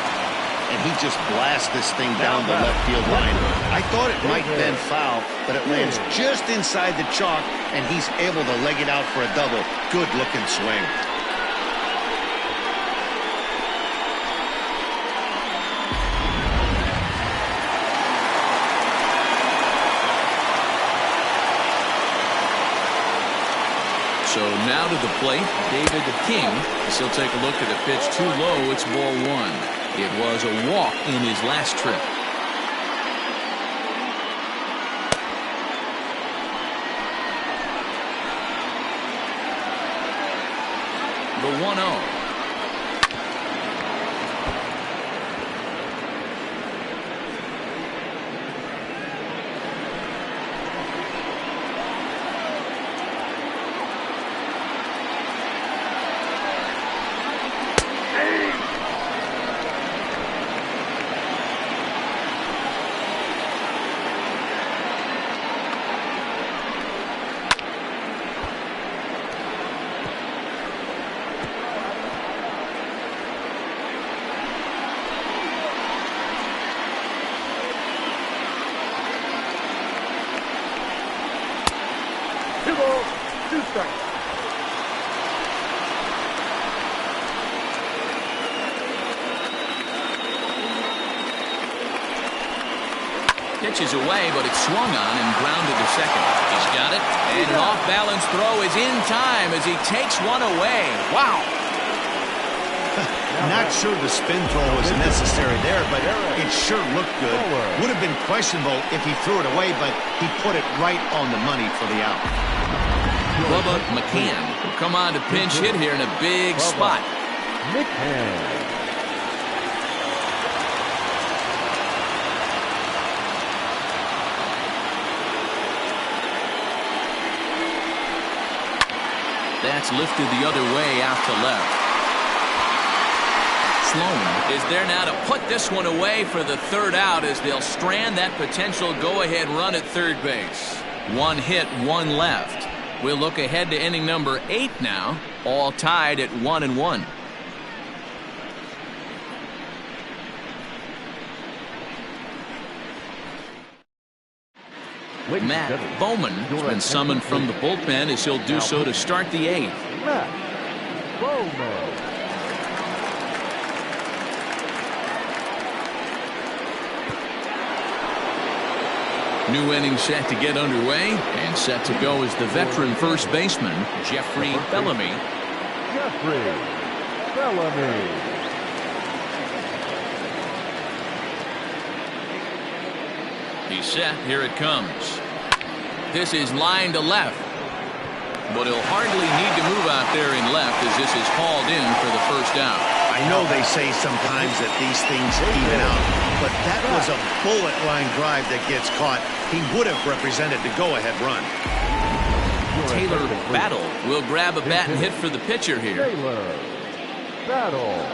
And he just blasts this thing down the left field line. I thought it might bend foul, but it lands just inside the chalk, and he's able to leg it out for a double. Good-looking swing. So now to the plate, David King. He'll take a look at a pitch too low. It's ball one. It was a walk in his last trip. The 1-0. Pitches away, but it's swung on and grounded to second. He's got it, and an off-balance throw is in time as he takes one away. Wow. Not sure the spin throw was necessary there, but it sure looked good. Would have been questionable if he threw it away, but he put it right on the money for the out. Bubba McCann will come on to pinch hit here in a big spot. McCann. That's lifted the other way out to left. Sloan is there now to put this one away for the third out as they'll strand that potential go-ahead run at third base. One hit, one left. We'll look ahead to inning number 8 now, all tied at 1-1. Matt Bowman has been summoned from the bullpen as he'll do so to start the 8th. Matt Bowman. New inning set to get underway, and set to go is the veteran first baseman, Jeffrey Bellamy. Jeffrey Bellamy. He's set. Here it comes. This is line to left. But he'll hardly need to move out there in left as this is hauled in for the first out. I know they say sometimes that these things even out, but that was a bullet line drive that gets caught. He would have represented the go-ahead run. Taylor Battle will grab a bat and hit for the pitcher here. Taylor Battle.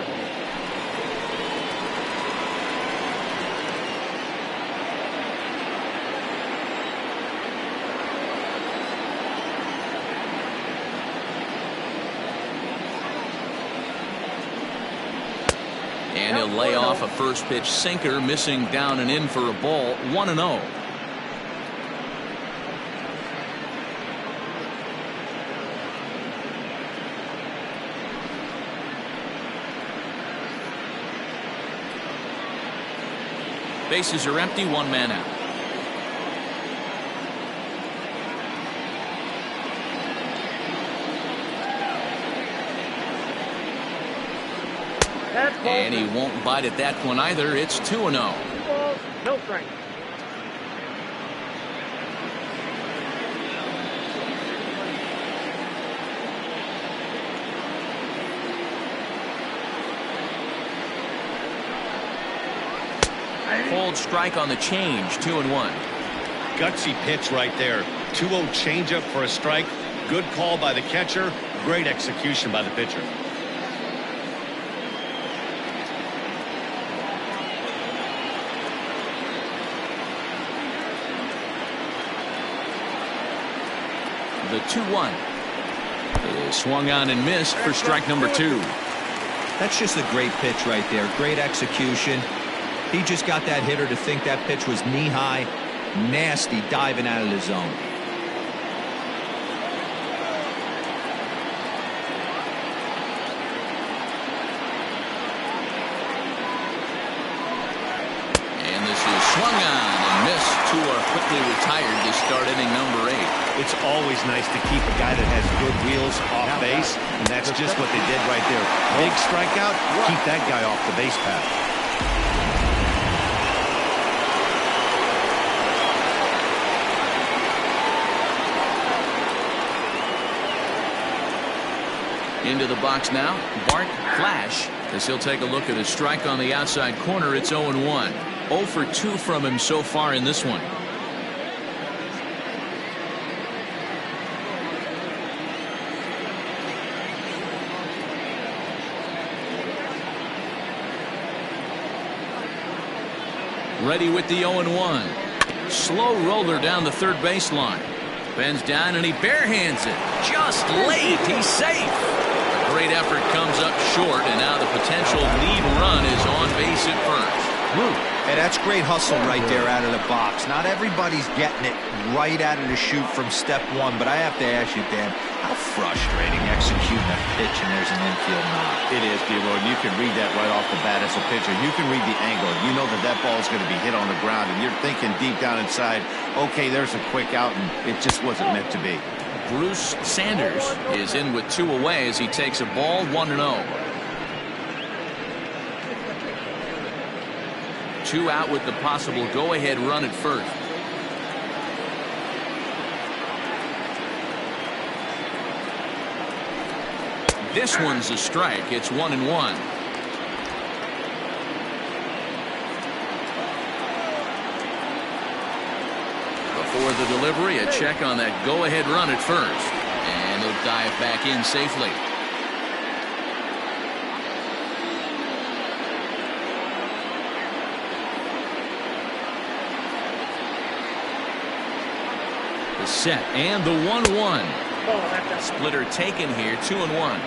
And he'll lay off a first pitch sinker, missing down and in for a ball. 1-0. Bases are empty, one man out. And he won't bite at that one either. It's 2-0. 2 balls, no strikes. Hold strike on the change. 2-1. Gutsy pitch right there. 2-0 changeup for a strike. Good call by the catcher. Great execution by the pitcher. The 2-1 is swung on and missed for strike number 2. That's just a great pitch right there. Great execution. He just got that hitter to think that pitch was knee-high. Nasty diving out of the zone. And this is swung on and missed. 2 are quickly retired to start inning number 8. It's always nice to keep a guy that has good wheels off base, and that's just what they did right there. Big strikeout, keep that guy off the base path. Into the box now, Bart Flash, as he'll take a look at a strike on the outside corner. It's 0-1. 0 for 2 from him so far in this one. Ready with the 0-1. Slow roller down the third baseline. Bends down and he barehands it. Just late. He's safe. A great effort comes up short, and now the potential lead run is on base at first. Hey, that's great hustle right there out of the box. Not everybody's getting it right out of the chute from step one, but I have to ask you, Dan, how frustrating executing a pitch and there's an infield knock. It is, D-Roy. You can read that right off the bat as a pitcher. You can read the angle. You know that that ball is going to be hit on the ground, and you're thinking deep down inside, okay, there's a quick out, and it just wasn't meant to be. Bruce Sanders is in with 2 away as he takes a ball 1-0. 2 out with the possible go-ahead run at first. This one's a strike. It's 1-1. Before the delivery, a check on that go-ahead run at first, and he'll dive back in safely. The set and the 1-1. Splitter taken here, 2-1.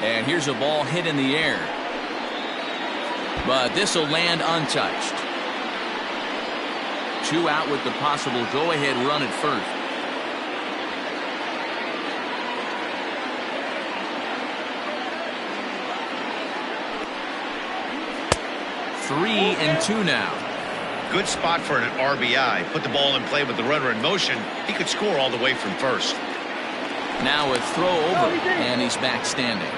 And here's a ball hit in the air, but this will land untouched. 2 out with the possible go-ahead run at first. Three and 2 now. Good spot for an RBI. Put the ball in play with the runner in motion. He could score all the way from first. Now a throw over, and he's back standing.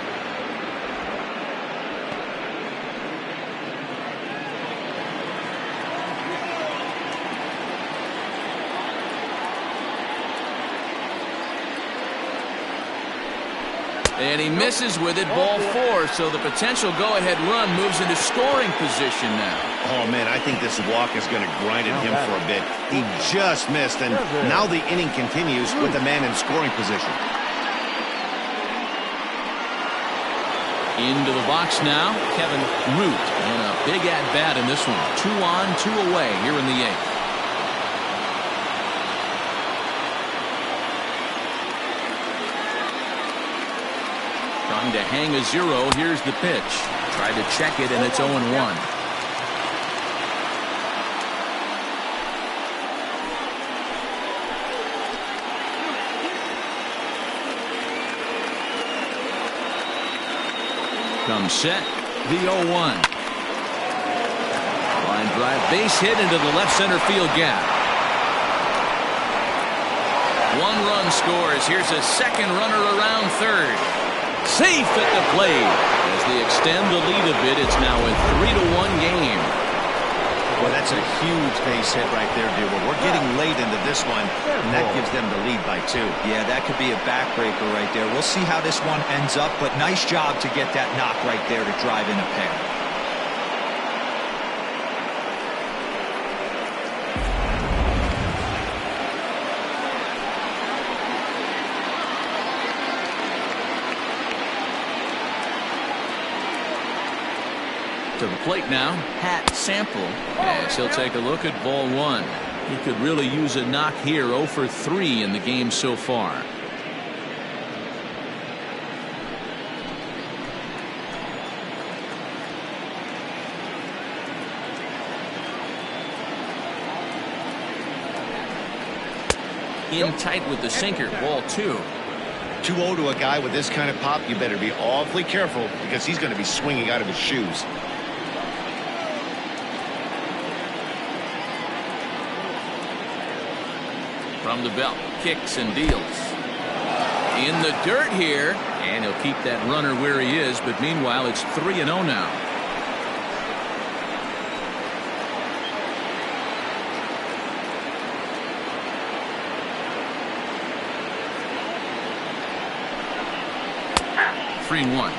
And he misses with it, ball 4, so the potential go-ahead run moves into scoring position now. Oh, man, I think this walk is going to grind at him for a bit. He just missed, and now the inning continues with the man in scoring position. Into the box now, Kevin Root, and a big at-bat in this one. 2 on, 2 away here in the 8th. Trying to hang a 0. Here's the pitch. Tried to check it, and it's 0-1. Comes set, the 0-1. Line drive, base hit into the left center field gap. 1 run scores. Here's a second runner around third. Safe at the plate. As they extend the lead a bit, it's now a 3-1 game. Well, that's a huge base hit right there, dude. We're getting late into this one, and that gives them the lead by 2. Yeah, that could be a backbreaker right there. We'll see how this one ends up, but nice job to get that knock right there to drive in a pair. To the plate now, Pat Sample, as he'll take a look at ball 1. He could really use a knock here. 0 for 3 in the game so far. In tight with the sinker, ball 2. 2-0 to a guy with this kind of pop, you better be awfully careful because he's going to be swinging out of his shoes. From the belt, kicks and deals. In the dirt here, and he'll keep that runner where he is, but meanwhile it's 3-0 now. Three and 1.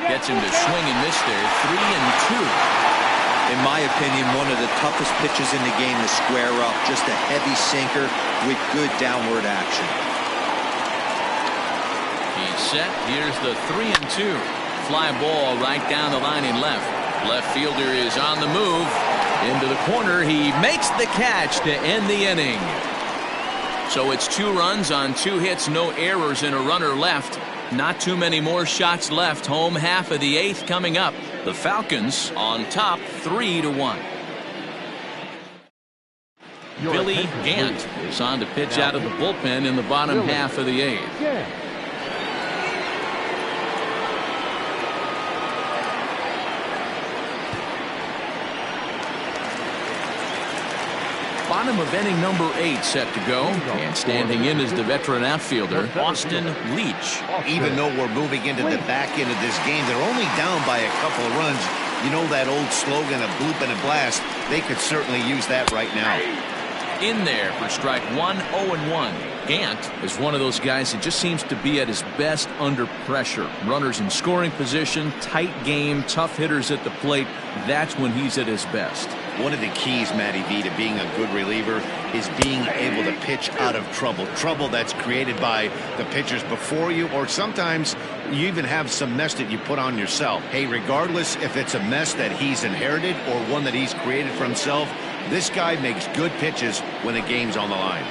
Gets him to swing and miss there. 3-2. In my opinion, one of the toughest pitches in the game to square up. Just a heavy sinker with good downward action. He's set. Here's the 3-2. Fly ball right down the line in left. Left fielder is on the move. Into the corner. He makes the catch to end the inning. So it's 2 runs on 2 hits, no errors, and a runner left. Not too many more shots left. Home half of the 8th coming up. The Falcons on top 3-1. Billy Gant is on to pitch out of the bullpen in the bottom half of the 8th. Bottom of inning number 8 set to go, and standing in is the veteran outfielder Austin Leach. Even though we're moving into the back end of this game, they're only down by a couple of runs. You know that old slogan, a bloop and a blast. They could certainly use that right now. In there for strike 1, 0-1. Gant is one of those guys that just seems to be at his best under pressure. Runners in scoring position, tight game, tough hitters at the plate. That's when he's at his best. One of the keys, Matty V, to being a good reliever is being able to pitch out of trouble. Trouble that's created by the pitchers before you, or sometimes you even have some mess that you put on yourself. Hey, regardless if it's a mess that he's inherited or one that he's created for himself, this guy makes good pitches when the game's on the line.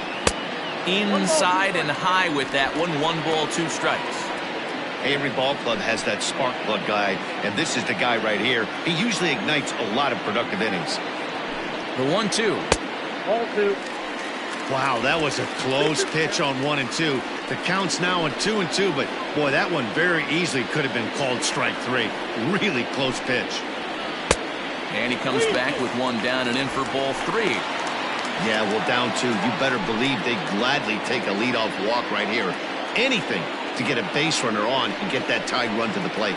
Inside and high with that one. 1 ball, 2 strikes. Every ball club has that spark plug guy, and this is the guy right here. He usually ignites a lot of productive innings. The 1-2. Ball 2. Wow, that was a close pitch on 1 and 2. The count's now on 2 and 2, but boy, that one very easily could have been called strike 3. Really close pitch. And he comes back with 1 down and in for ball 3. Yeah, well, down 2. You better believe they gladly take a leadoff walk right here. Anything to get a base runner on and get that tied run to the plate.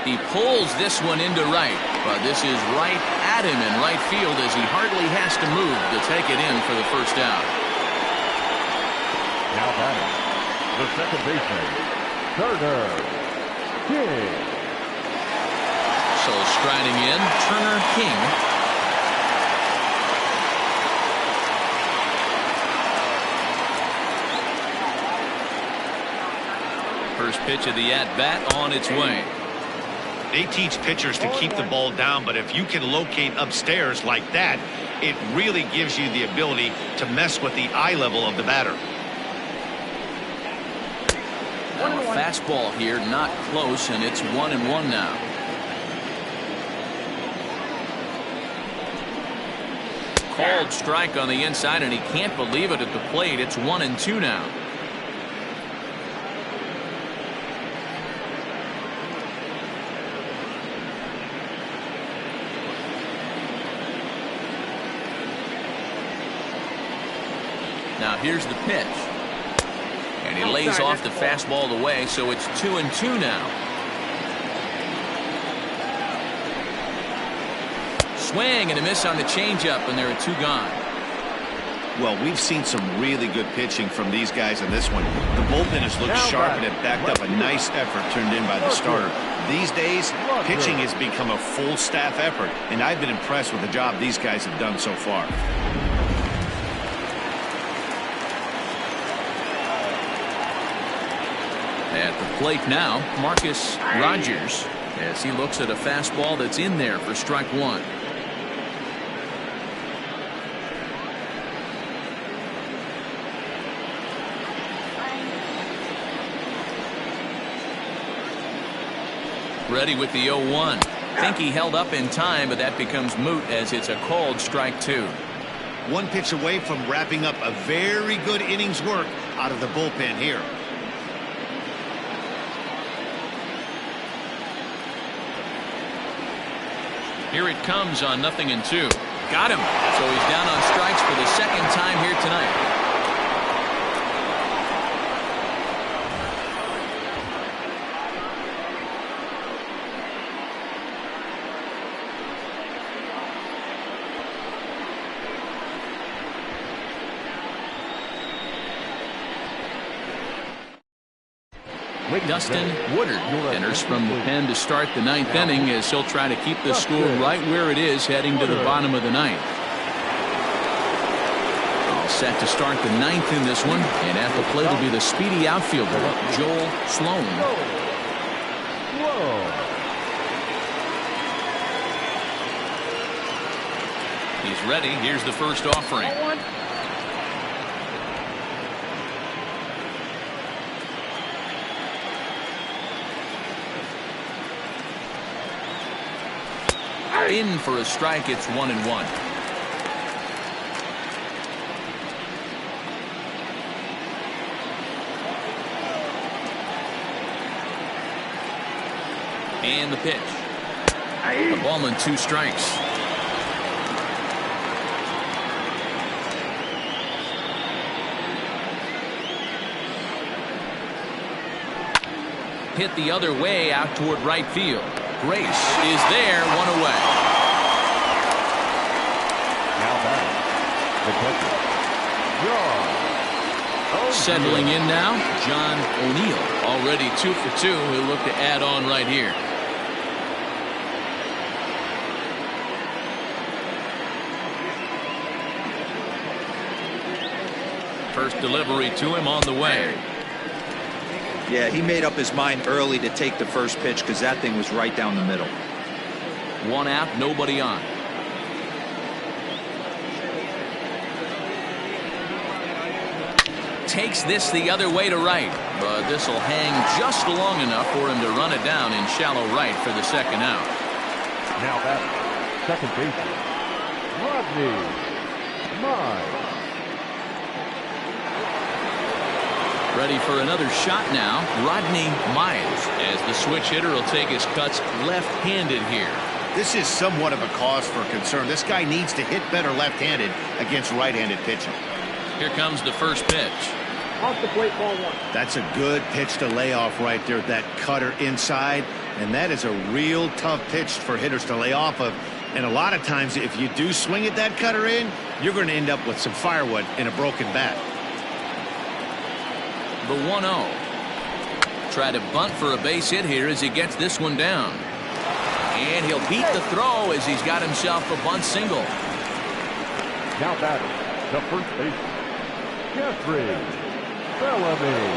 He pulls this one into right, but this is right at him in right field as he hardly has to move to take it in for the first out. Now batting, the second baseman, Turner King. So striding in, Turner King. First pitch of the at-bat on its way. They teach pitchers to keep the ball down, but if you can locate upstairs like that, it really gives you the ability to mess with the eye level of the batter. Now a fastball here, not close, and it's 1-1 now. Called strike on the inside, and he can't believe it at the plate. It's 1-2 now. Now here's the pitch. And he lays off the fastball away, so it's 2-2 now. Swing and a miss on the changeup, and there are 2 gone. Well, we've seen some really good pitching from these guys in this one. The bullpen has looked sharp and it backed up a nice effort turned in by the starter. These days, pitching has become a full staff effort, and I've been impressed with the job these guys have done so far. At the plate now, Marcus Rogers, as he looks at a fastball that's in there for strike 1. Ready with the 0-1. Think he held up in time, but that becomes moot as it's a called strike 2. One pitch away from wrapping up a very good innings work out of the bullpen here. Here it comes on 0-2. Got him. So he's down on strikes for the second time here tonight. Dustin Woodard enters from the pen to start the 9th inning as he'll try to keep the score right where it is heading to the bottom of the 9th. All set to start the 9th in this one, and at the plate will be the speedy outfielder Joel Sloan. He's ready. Here's the first offering. In for a strike. It's 1-1. And the pitch. A ball and 2 strikes. Hit the other way out toward right field. Grace is there, 1 away. Settling in now, John O'Neill, already 2 for 2. He'll look to add on right here. First delivery to him on the way. Yeah, he made up his mind early to take the first pitch because that thing was right down the middle. 1 out, nobody on. Takes this the other way to right, but this will hang just long enough for him to run it down in shallow right for the second out. Now that's second baseman, Rodney Miles. Ready for another shot now, Rodney Miles, as the switch hitter will take his cuts left-handed here. This is somewhat of a cause for concern. This guy needs to hit better left-handed against right-handed pitching. Here comes the first pitch. Off the plate, ball 1. That's a good pitch to lay off right there, that cutter inside, and that is a real tough pitch for hitters to lay off of. And a lot of times, if you do swing at that cutter in, you're going to end up with some firewood in a broken bat. The 1-0. Try to bunt for a base hit here as he gets this one down. And he'll beat the throw as he's got himself a bunt single. Now batting, the first baseman, Jeffrey Bellamy.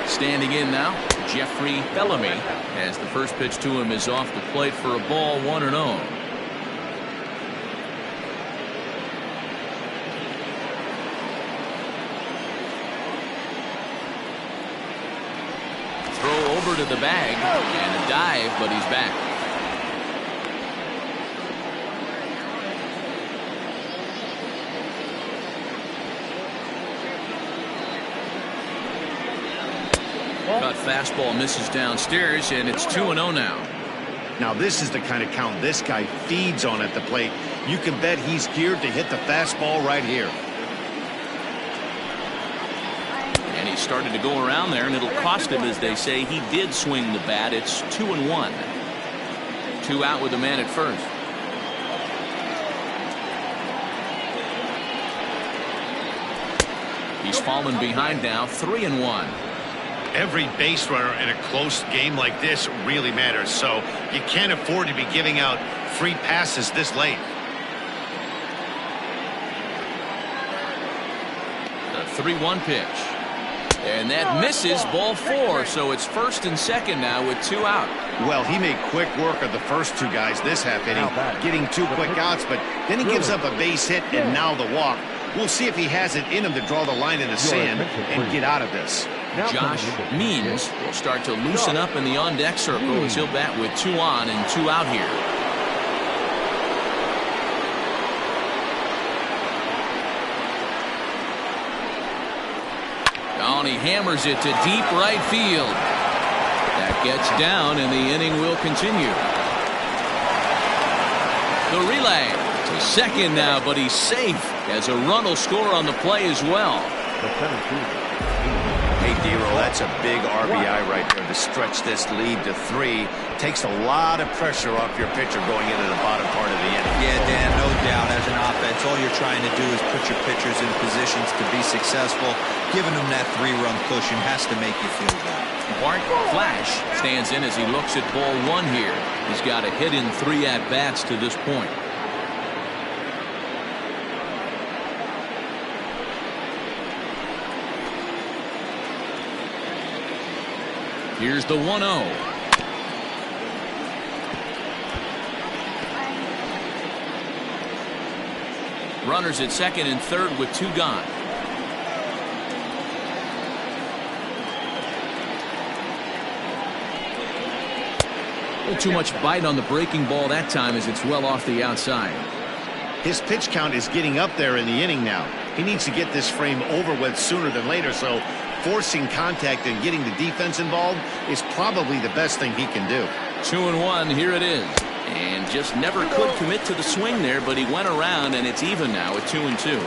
Standing in now, Jeffrey Bellamy, as the first pitch to him is off the plate for a ball, 1-0. Over to the bag and a dive, but he's back. Cut fastball misses downstairs, and it's 2-0 now. Now this is the kind of count this guy feeds on at the plate. You can bet he's geared to hit the fastball right here. And he started to go around there, and it'll cost him, as they say. He did swing the bat. It's 2-1. 2 out with a man at first. He's fallen behind now, 3-1. Every base runner in a close game like this really matters, so you can't afford to be giving out free passes this late. The 3-1 pitch. And that misses, ball 4, so it's first and second now with 2 out. Well, he made quick work of the first 2 guys this half inning, getting 2 quick outs, but then he gives up a base hit and now the walk. We'll see if he has it in him to draw the line in the sand and get out of this. Josh Means will start to loosen up in the on-deck circle as he'll bat with 2 on and 2 out here. Oh, and he hammers it to deep right field. That gets down, and the inning will continue. The relay to second now, but he's safe as a run will score on the play as well. Hey, Dero, that's a big RBI right there to stretch this lead to 3. Takes a lot of pressure off your pitcher going into the bottom part of the inning. Yeah, Dan, no doubt. As an offense, all you're trying to do is put your pitchers in positions to be successful. Giving them that 3-run cushion has to make you feel good. Bart Flash stands in as he looks at ball 1 here. He's got a hit in 3 at-bats to this point. Here's the 1-0. Runners at second and third with 2 gone. A little too much bite on the breaking ball that time as it's well off the outside. His pitch count is getting up there in the inning now. He needs to get this frame over with sooner than later, so forcing contact and getting the defense involved is probably the best thing he can do. 2-1, here it is. And just never could commit to the swing there, but he went around, and it's even now at 2-2.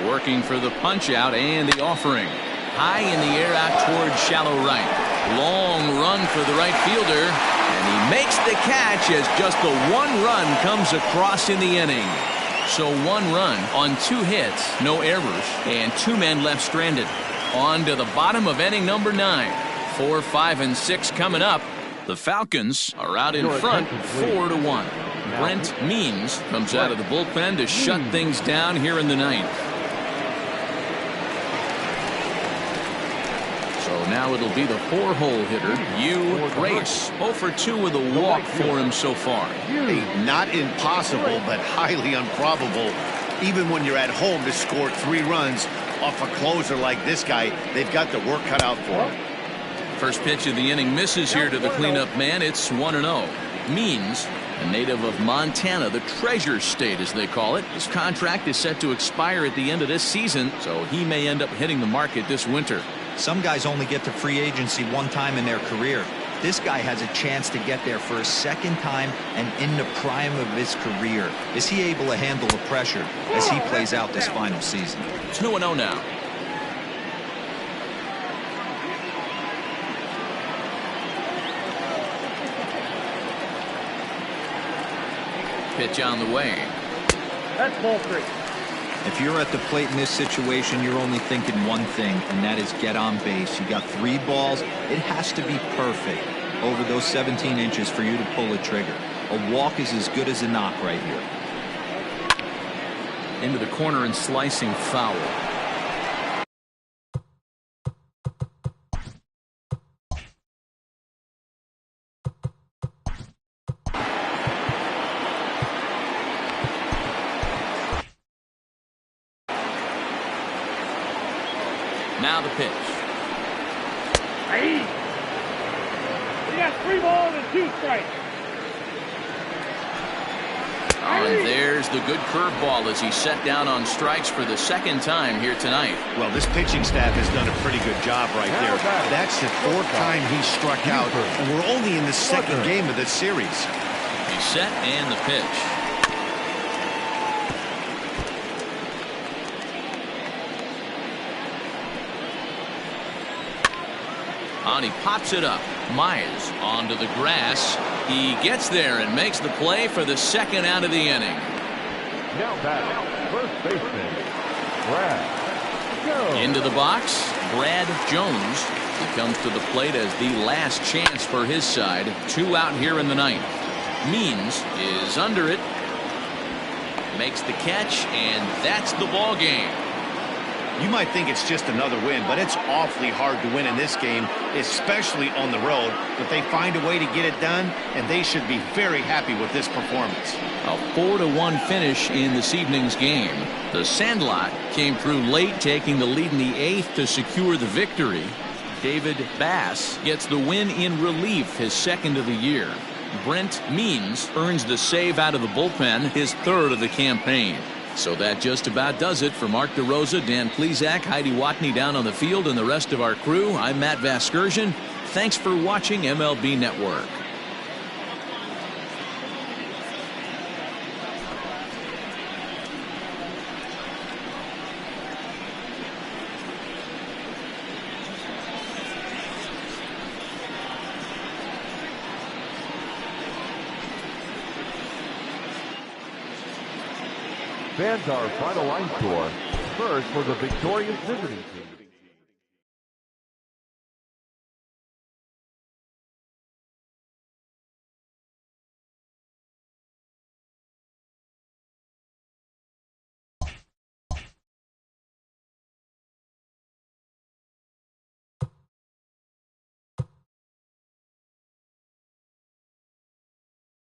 Working for the punch out and the offering. High in the air out towards shallow right. Long run for the right fielder, and he makes the catch as just the 1 run comes across in the inning. So 1 run on 2 hits, no errors, and 2 men left stranded. On to the bottom of inning number 9. 4, 5, and 6 coming up. The Falcons are out in front 4-1. Brent Means comes out of the bullpen to shut things down here in the 9th. So now it'll be the 4-hole hitter, Hugh Grace. 0 for 2 with a walk for him so far. Hey, not impossible, but highly improbable. Even when you're at home to score 3 runs off a closer like this guy, they've got the work cut out for him. First pitch of the inning misses here to the cleanup man. It's 1-0. Means, a native of Montana, the Treasure State as they call it. His contract is set to expire at the end of this season, so he may end up hitting the market this winter. Some guys only get to free agency 1 time in their career. This guy has a chance to get there for a 2nd time and in the prime of his career. Is he able to handle the pressure as he plays out this final season? 2-0 now. Pitch on the way. That's ball 3. If you're at the plate in this situation, you're only thinking one thing, and that is get on base. You got 3 balls. It has to be perfect over those 17 inches for you to pull a trigger. A walk is as good as a knock right here. Into the corner and slicing foul. Now the pitch. Hey. We got 3 balls and 2 strikes. Oh, and there's the good curveball as he's set down on strikes for the 2nd time here tonight. Well, this pitching staff has done a pretty good job right there. That's the 4th time he struck out, and we're only in the 2nd game of this series. He's set and the pitch. And he pops it up. Myers onto the grass. He gets there and makes the play for the 2nd out of the inning. Now back, first baseman, Brad Jones. Into the box, Brad Jones. He comes to the plate as the last chance for his side. 2 out here in the 9th. Means is under it. Makes the catch, and that's the ball game. You might think it's just another win, but it's awfully hard to win in this game, especially on the road. But they find a way to get it done, and they should be very happy with this performance. A 4-1 finish in this evening's game. The Sandlot came through late, taking the lead in the 8th to secure the victory. David Bass gets the win in relief, his 2nd of the year. Brent Means earns the save out of the bullpen, his 3rd of the campaign. So that just about does it for Mark DeRosa, Dan Plesac, Heidi Watney down on the field, and the rest of our crew. I'm Matt Vasgersian. Thanks for watching MLB Network. Fans, our final line score. First for the victorious visiting team.